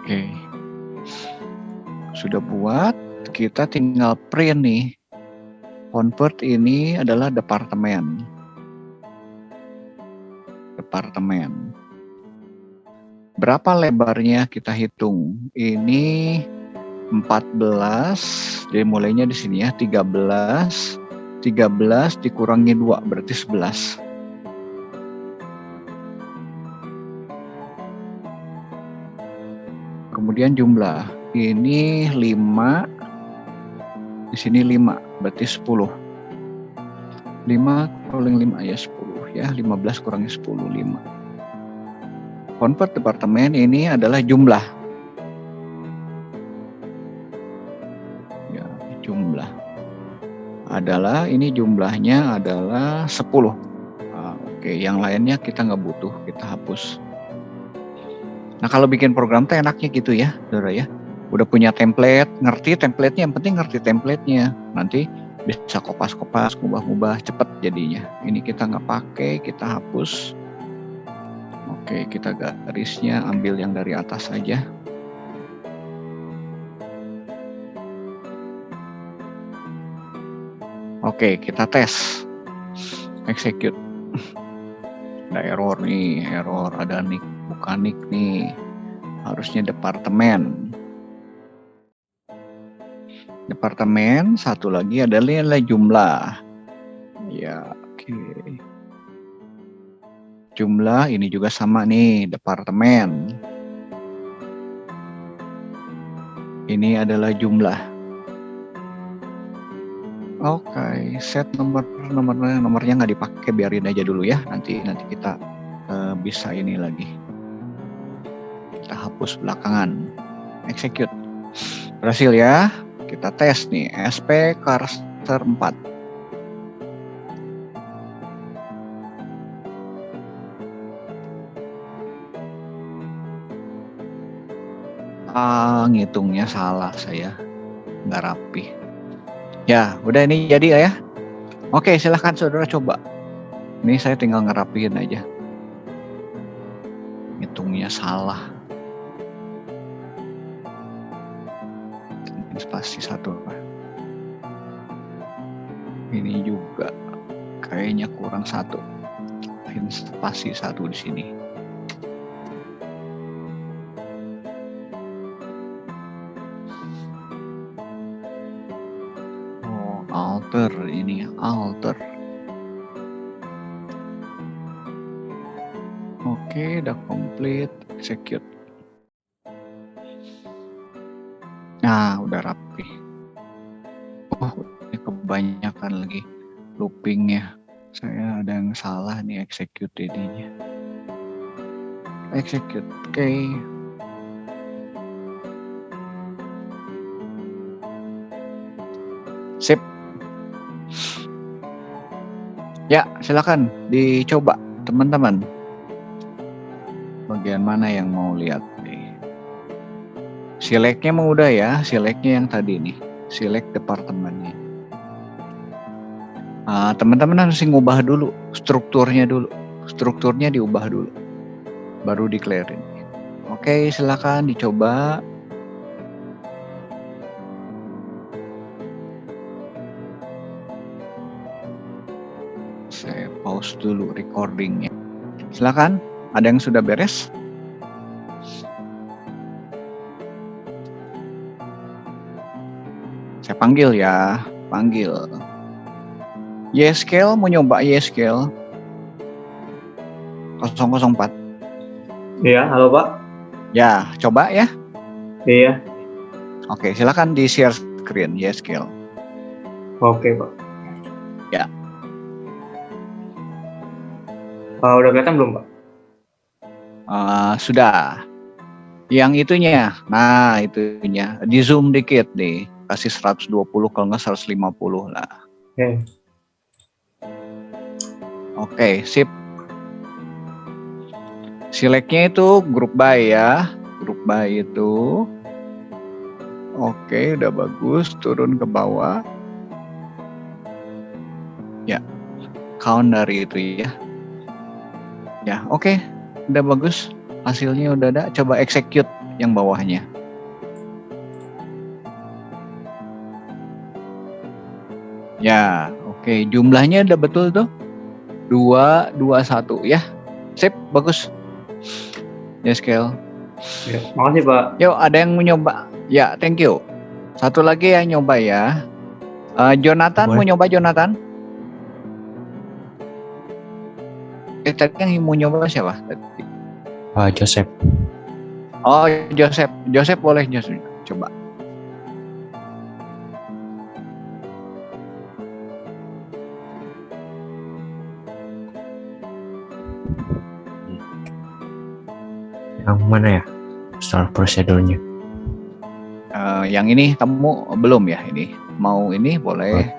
Speaker 1: Oke. Sudah buat. Kita tinggal print nih. Convert ini adalah departemen. Berapa lebarnya kita hitung? Ini 14. Jadi mulainya di sini ya, 13. 13 dikurangi 2 berarti 11. Kemudian jumlah. Ini 5. Di sini 5, berarti 10. 5 kurangi 5 ya 10 ya, 15 kurangi 10, 5. Convert departemen ini adalah jumlah. Ya, jumlah. Ini jumlahnya adalah 10. Oke, yang lainnya kita nggak butuh, kita hapus. Nah, kalau bikin program tuh enaknya gitu ya, saudara ya. Udah punya template, ngerti template-nya, yang penting ngerti template-nya. Nanti bisa kopas-kopas, ngubah-ngubah, cepet jadinya. Ini kita nggak pakai, kita hapus. Oke, kita garisnya ambil yang dari atas saja. Oke, kita tes. Execute. Ada error nih, ada nick, bukan nick nih. Harusnya departemen. Departemen, satu lagi adalah jumlah. Ya, oke. Jumlah ini juga sama nih, departemen. Ini adalah jumlah. Oke, set nomornya nggak dipakai, biarin aja dulu ya. Nanti kita bisa ini lagi. Kita hapus belakangan. Execute. Berhasil ya. Kita tes nih, SP cursor 4. Ngitungnya salah saya, nggak rapi. Ya, udah ini jadi ya. Oke, silahkan saudara coba. Ini saya tinggal ngerapiin aja. Ngitungnya salah. Spasi 1. Ini juga kayaknya kurang 1. Spasi 1 di sini. Oh, alter ini, alter. Oke, udah complete, execute. Nah, udah rapi. Oh, ini kebanyakan lagi loopingnya. Saya ada yang salah nih execute ininya. Execute, oke. Sip. Ya, silakan dicoba teman-teman. Bagian mana yang mau lihat nih? Select-nya mau udah ya, select-nya yang tadi nih, select departemennya. Teman-teman harus ngubah dulu strukturnya diubah dulu, baru declare-in. Oke, silakan dicoba. Saya pause dulu recordingnya. Silakan, ada yang sudah beres? panggil ya, panggil. Y-Scale mau nyoba Y-Scale 004.
Speaker 4: Iya, halo Pak.
Speaker 1: Ya, coba ya.
Speaker 4: Iya,
Speaker 1: Oke, silakan di share screen Y-Scale.
Speaker 4: oke Pak.
Speaker 1: Ya.
Speaker 4: Udah kelihatan belum Pak?
Speaker 1: Sudah. Yang itunya, nah itunya. Di zoom dikit nih, kasih 120 kalau nggak 150 lah.
Speaker 4: Oke.
Speaker 1: Oke, sip. Selectnya itu group by ya, group by itu. Oke, udah bagus. Turun ke bawah. Ya, count dari itu ya. Ya, oke, udah bagus. Hasilnya udah ada. Coba execute yang bawahnya. Ya, oke. Jumlahnya udah betul tuh. 2, 2, 1 ya. Sip, bagus. Ya, scale.
Speaker 4: Ya, makasih Pak.
Speaker 1: Yuk, ada yang mau nyoba? Ya, thank you. Satu lagi yang nyoba ya. Jonathan
Speaker 2: Boleh.
Speaker 1: mau nyoba Jonathan? Tadi yang mau nyoba siapa? Tadi.
Speaker 2: Joseph.
Speaker 1: Oh, Joseph. Joseph boleh Joseph. Coba.
Speaker 2: Yang mana ya? Start prosedurnya.
Speaker 1: Yang ini kamu belum ya ini? Mau ini boleh.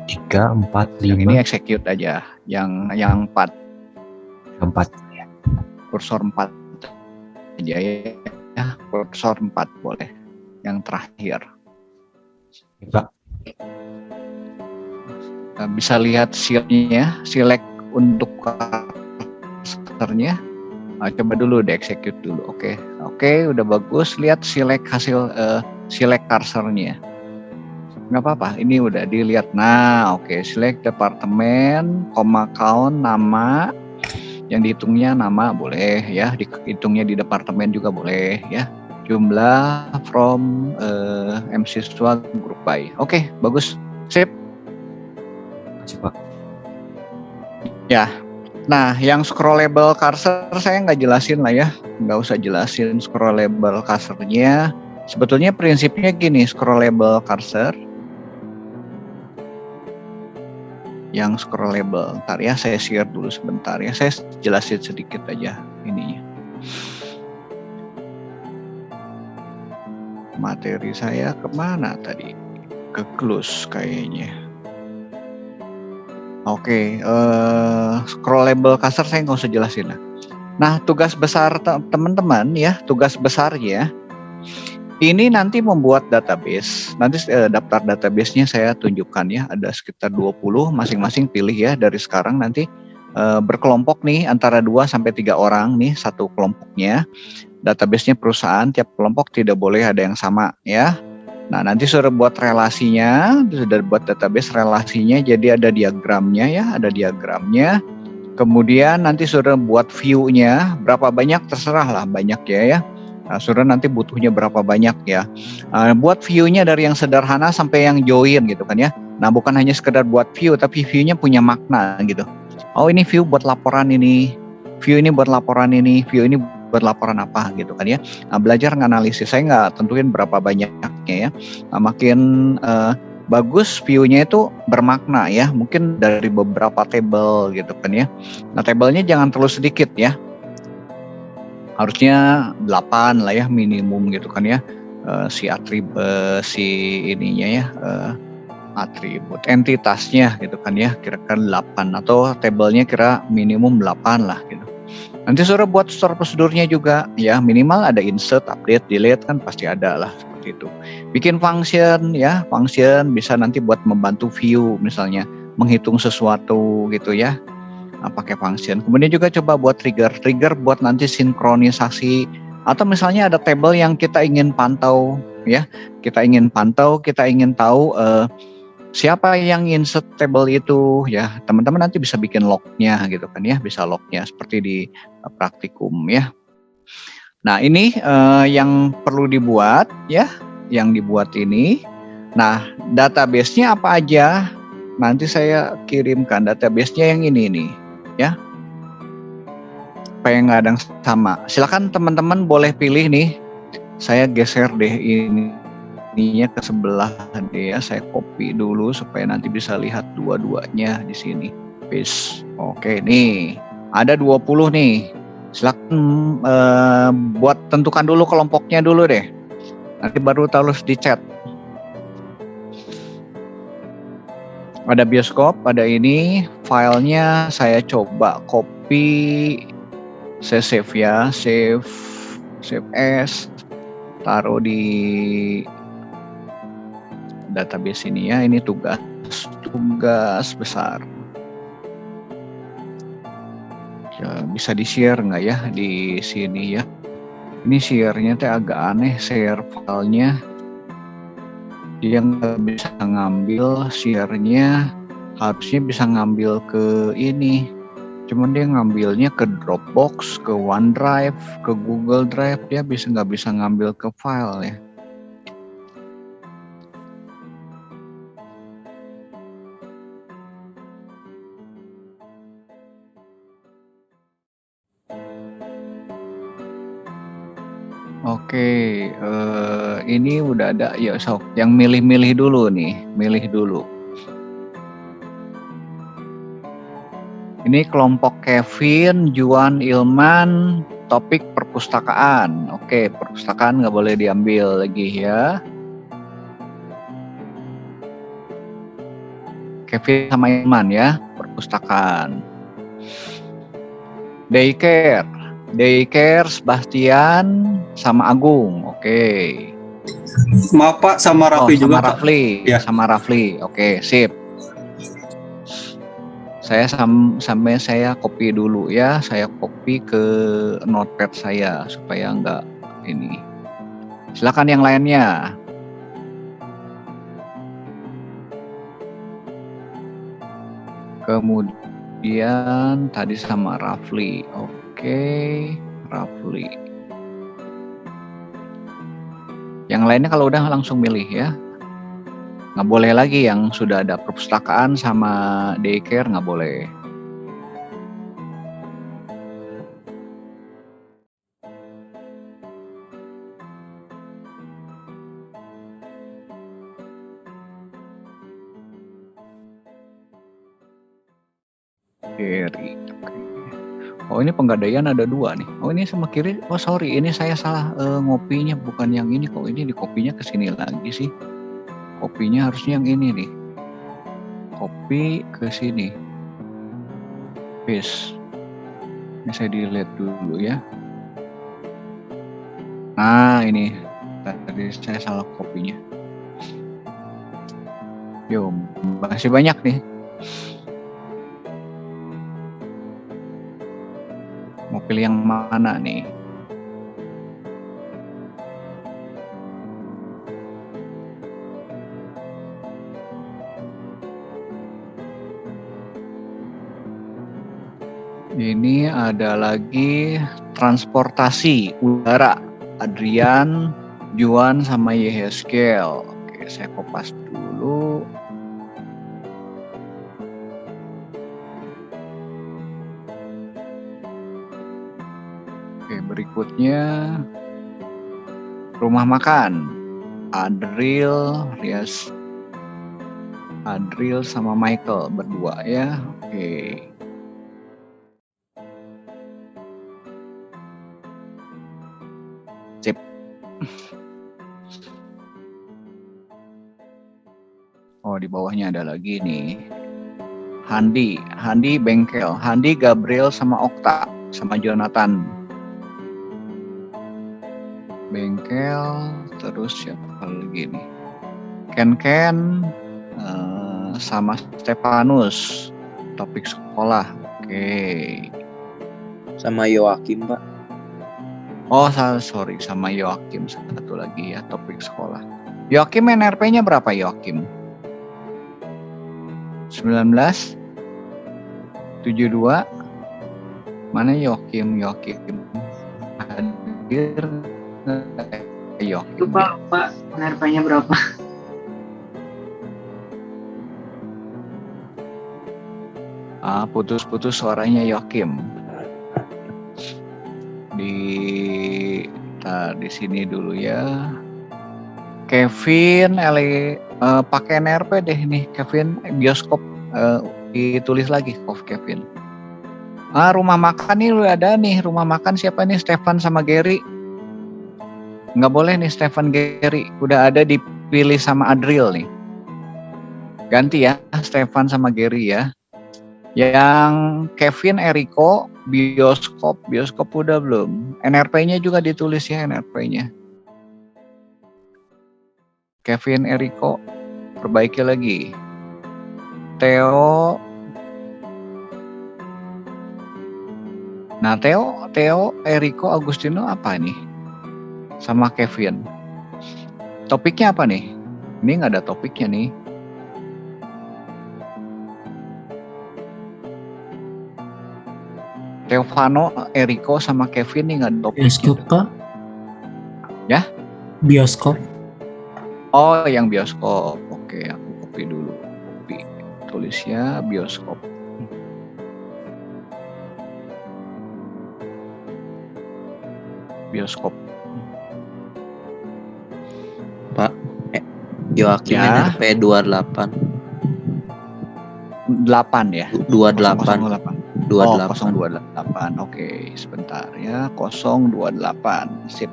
Speaker 2: 3, 4,
Speaker 1: Yang ini
Speaker 2: 5,
Speaker 1: execute aja. Yang 4.
Speaker 2: 4.
Speaker 1: Kursor 4 aja ya. Kursor 4 boleh. Yang terakhir.
Speaker 2: Pak.
Speaker 1: Bisa lihat shieldnya, select untuk cursor-nya. Coba dulu di execute dulu. Oke, udah bagus. Lihat select hasil select cursornya. Nggak apa-apa, ini udah dilihat. Nah, oke, select departemen, count, nama. Yang dihitungnya nama boleh ya, dihitungnya di departemen juga boleh ya. Jumlah from M-siswa group by. Oke, bagus. Sip.
Speaker 2: Makasih Pak.
Speaker 1: Ya. Nah, yang scrollable cursor saya nggak jelasin lah ya. Nggak usah jelasin scrollable cursornya. Sebetulnya prinsipnya gini, scrollable cursor. Yang scrollable, ntar ya saya share dulu sebentar ya, saya jelasin sedikit aja ininya. Materi saya kemana tadi? Ke close kayaknya. Oke, scrollable cursor saya nggak usah jelasin lah. Nah, tugas besar teman-teman ya, tugas besarnya ini nanti membuat database. Nanti daftar database-nya saya tunjukkan ya. Ada sekitar 20, masing-masing pilih ya dari sekarang nanti berkelompok nih antara 2 sampai 3 orang nih satu kelompoknya. Database-nya perusahaan, tiap kelompok tidak boleh ada yang sama ya. Nah, nanti sudah buat relasinya, sudah buat database relasinya, jadi ada diagramnya ya, ada diagramnya. Kemudian nanti sudah buat view-nya, berapa banyak terserah lah, banyak ya. Nah, sudah nanti butuhnya berapa banyak ya. Buat view-nya dari yang sederhana sampai yang join gitu kan ya. Nah, bukan hanya sekedar buat view, tapi view-nya punya makna gitu. Oh, ini view buat laporan ini, view ini buat laporan ini, view ini buat laporan apa gitu kan ya. Nah, belajar nganalisis, saya nggak tentuin berapa banyaknya ya. Nah, makin bagus view-nya itu bermakna ya. Mungkin dari beberapa table gitu kan ya. Nah, tabelnya jangan terlalu sedikit ya. Harusnya 8 lah ya minimum gitu kan ya. Si ininya ya, atribut entitasnya gitu kan ya, kira-kira 8 atau tabelnya kira minimum 8 lah gitu. Nanti suruh buat store prosedurnya juga ya, minimal ada insert, update, delete kan pasti ada lah seperti itu. Bikin function ya, function bisa nanti buat membantu view misalnya menghitung sesuatu gitu ya. Pakai function. Kemudian juga coba buat trigger buat nanti sinkronisasi atau misalnya ada table yang kita ingin pantau ya, kita ingin tahu siapa yang insert table itu ya, teman-teman nanti bisa bikin lognya gitu kan ya, bisa lognya seperti di praktikum ya. Nah, ini yang perlu dibuat ya, yang dibuat ini Nah, database-nya apa aja? Nanti saya kirimkan database-nya yang ini nih, ya. Supaya nggak ada yang sama. Silakan teman-teman boleh pilih nih. Saya geser deh ininya ke sebelah deh ya. Saya copy dulu supaya nanti bisa lihat dua-duanya di sini. Paste. Oke, nih. Ada 20 nih. Silakan buat tentukan dulu kelompoknya dulu deh. Nanti baru tulis di chat. Ada bioskop, ada ini, filenya saya coba copy, saya save ya, save as, taruh di database ini ya, ini tugas besar. Ya, bisa di share nggak ya di sini ya? Ini share-nya teh agak aneh, share filenya. Dia nggak bisa ngambil share-nya, harusnya bisa ngambil ke ini, cuman dia ngambilnya ke Dropbox, ke OneDrive, ke Google Drive, dia nggak bisa ngambil ke file ya. Oke, ini udah ada ya, sok yang milih-milih dulu nih, milih dulu. Ini kelompok Kevin, Juan, Ilman, topik perpustakaan. Oke, perpustakaan nggak boleh diambil lagi ya. Kevin sama Ilman ya, perpustakaan. Daycare, Sebastian, sama Agung. Oke.
Speaker 5: Maaf Pak, sama Raffi juga Pak. Ya.
Speaker 1: Sama Rafli. Oke, sip. Saya sampai saya copy dulu ya. Saya copy ke notepad saya supaya nggak ini. Silakan yang lainnya. Kemudian tadi sama Rafli. Oke, Rafli. Yang lainnya kalau udah langsung milih ya. Nggak boleh lagi yang sudah ada perpustakaan sama daycare, nggak boleh. Kiri. Oh ini penggadaian ada 2 nih. Oh ini sama kiri. Oh sorry, ini saya salah ngopinya, bukan yang ini kok. Ini di kopinya ke sini lagi sih. Kopinya harusnya yang ini nih. Copy ke sini. Paste. Ini saya delete dulu ya. Nah ini. Tadi saya salah kopinya. Yo, masih banyak nih. Mau pilih yang mana nih? Ini ada lagi transportasi udara. Adrian, Juan, sama Yeheskel. Oke, saya kopas dulu. Oke, berikutnya rumah makan. Adril, Rias, Adril sama Michael berdua ya. Oke. Sip. Oh, di bawahnya ada lagi nih. Handi bengkel. Handi, Gabriel sama Okta sama Jonathan. Bengkel, terus siapa lagi nih? Ken sama Stefanus, topik sekolah. Oke.
Speaker 3: Sama Yoakim, Pak.
Speaker 1: Oh, sorry, sama Yoakim satu lagi ya, topik sekolah. Yoakim NRP-nya berapa Yoakim? 19 72. Mana Yoakim hadir? Yoakim.
Speaker 8: Lupa Pak, NRP-nya berapa?
Speaker 1: Putus-putus suaranya Yokim. Di sini dulu ya. Kevin, pakai NRP deh nih. Kevin bioskop ditulis lagi Kevin. Rumah makan nih udah ada nih. Rumah makan siapa nih? Stefan sama Gary. Nggak boleh nih Stefan Gary. Udah ada dipilih sama Adril nih. Ganti ya Stefan sama Gary ya. Yang Kevin, Eriko, bioskop udah belum? NRP-nya juga ditulis ya NRP-nya. Kevin, Eriko, perbaiki lagi. Theo. Nah Theo, Eriko, Agustino apa nih? Sama Kevin. Topiknya apa nih? Ini nggak ada topiknya nih. Teofano, Eriko, sama Kevin nih nggak ada topiknya.
Speaker 8: Bioskop Pak.
Speaker 1: Ya?
Speaker 8: Bioskop.
Speaker 1: Oh, yang bioskop. Oke, aku copy dulu. Tulis ya bioskop. Bioskop.
Speaker 9: Pak, Joakim
Speaker 1: Ya.
Speaker 9: NRP 28.
Speaker 1: 8 ya?
Speaker 9: 28.
Speaker 1: 028. 028. Oke, sebentar ya. 028. Sip.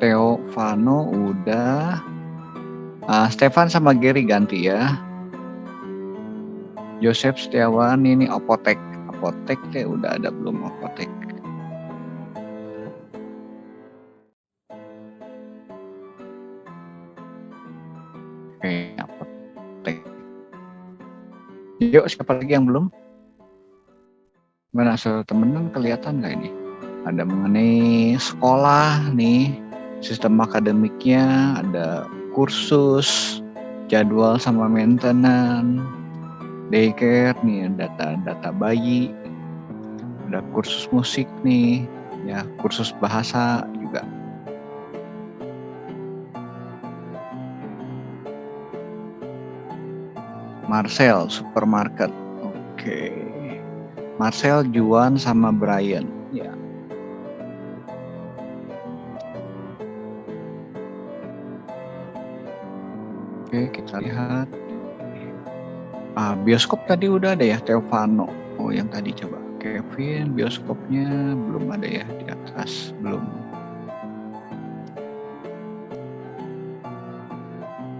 Speaker 1: Theo Vano udah. Stefan sama Gary ganti ya. Joseph Setiawan ini apotek deh udah ada belum apotek? Oke, apotek. Yuk, siapa lagi yang belum? Mana temen-temen kelihatan nggak ini? Ada mengenai sekolah nih, sistem akademiknya, ada kursus, jadwal sama maintenance, daycare nih, data bayi, ada kursus musik nih, ya kursus bahasa juga. Marcel, supermarket. Oke. Marcel, Juan sama Brian. Ya. Oke, kita lihat. Bioskop tadi udah ada ya, Teofano. Oh, yang tadi coba. Kevin, bioskopnya belum ada ya di atas, belum.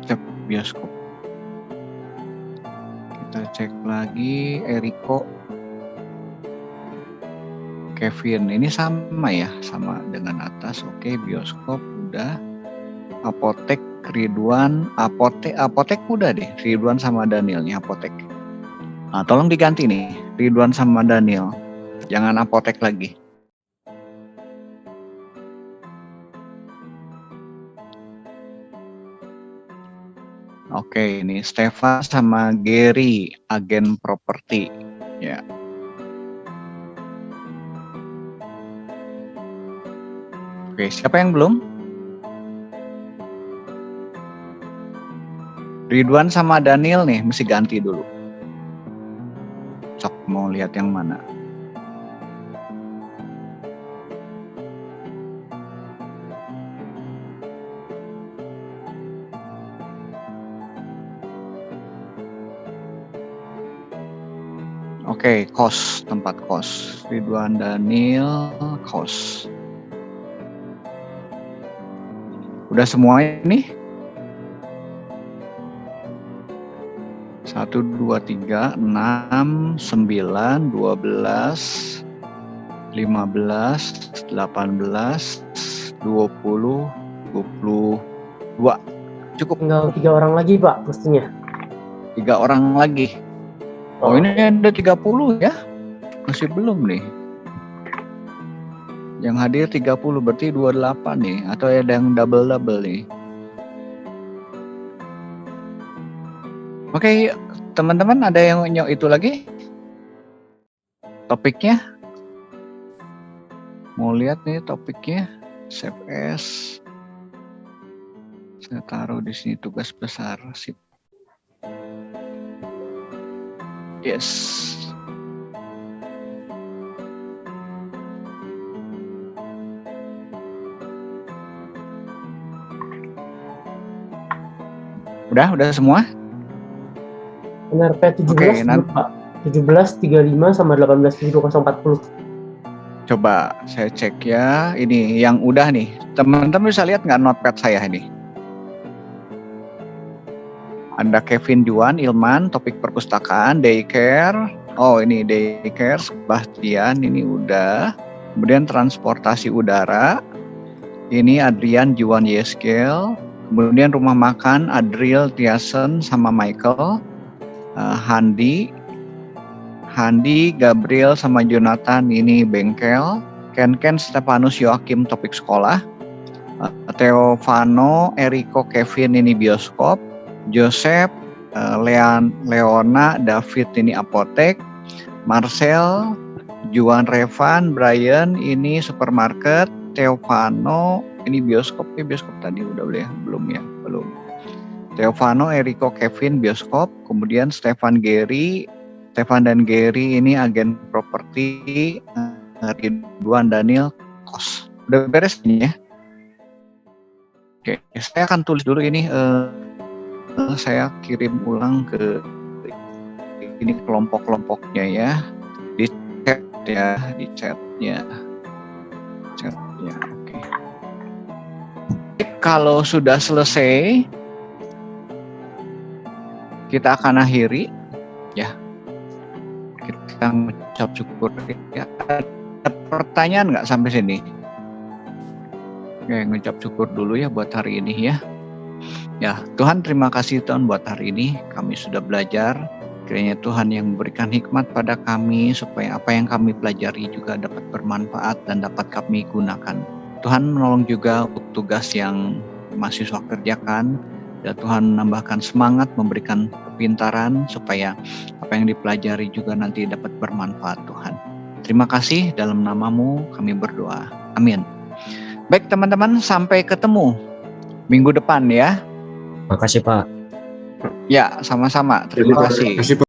Speaker 1: Cek bioskop. Kita cek lagi Eriko, Kevin. Ini sama ya, sama dengan atas. Oke, bioskop udah. Apotek Ridwan, apotek udah deh. Ridwan sama Daniel nih apotek. Tolong diganti nih, Ridwan sama Daniel. Jangan apotek lagi. Oke, ini Stefan sama Gary, agen properti. Ya. Oke, siapa yang belum? Ridwan sama Daniel nih, mesti ganti dulu. Sok mau lihat yang mana? Oke, kos, tempat kos. Ridwan, Daniel, kos. Udah semua ini? 1, 2, 3, 6, 9, 12, 15, 18, 20, 22. Cukup.
Speaker 10: Tinggal 3 orang lagi Pak mestinya.
Speaker 1: 3 orang lagi. Oh, ini ada 30 ya? Masih belum nih. Yang hadir 30 berarti 28 nih. Atau ada yang double nih. Oke, teman-teman ada yang itu lagi? Topiknya? Mau lihat nih topiknya. Save as. Saya taruh di sini tugas besar. Sip. Yes. Udah semua?
Speaker 10: Benar P17
Speaker 1: Oke,
Speaker 10: Pak. 1735 sama 187040.
Speaker 1: Coba saya cek ya. Ini yang udah nih. Teman-teman bisa lihat nggak notepad saya ini? Ada Kevin Juan, Ilman, topik perpustakaan, daycare. Oh ini daycare, Sebastian, ini udah. Kemudian transportasi udara. Ini Adrian, Juan, Yeskel. Kemudian rumah makan, Adriel, Tiasen, sama Michael. Handi, Gabriel, sama Jonathan, ini bengkel. Ken, Stefanus, Joakim, topik sekolah. Teofano, Eriko, Kevin, ini bioskop. Joseph, Leona, David, ini apotek. Marcel, Juan, Revan, Brian, ini supermarket. Teofano, ini bioskop. Bioskop tadi udah boleh? Belum ya? Belum. Teofano, Eriko, Kevin, bioskop. Kemudian Stefan dan Gary ini agen properti. Ridwan, Daniel, kos. Udah beres ini ya? Oke, saya akan tulis dulu ini. Saya kirim ulang ke ini kelompok-kelompoknya ya. Di chat ya, di chatnya. Oke. Kalau sudah selesai, kita akan akhiri ya. Kita mengucap syukur ya. Ada pertanyaan nggak sampai sini? Oke, mengucap syukur dulu ya buat hari ini ya. Ya, Tuhan terima kasih Tuhan buat hari ini kami sudah belajar. Kiranya Tuhan yang memberikan hikmat pada kami supaya apa yang kami pelajari juga dapat bermanfaat dan dapat kami gunakan. Tuhan menolong juga untuk tugas yang mahasiswa kerjakan. Ya Tuhan menambahkan semangat, memberikan kepintaran supaya apa yang dipelajari juga nanti dapat bermanfaat Tuhan. Terima kasih, dalam nama-Mu kami berdoa. Amin. Baik teman-teman, sampai ketemu minggu depan ya.
Speaker 2: Makasih Pak.
Speaker 1: Ya, sama-sama. Terima kasih.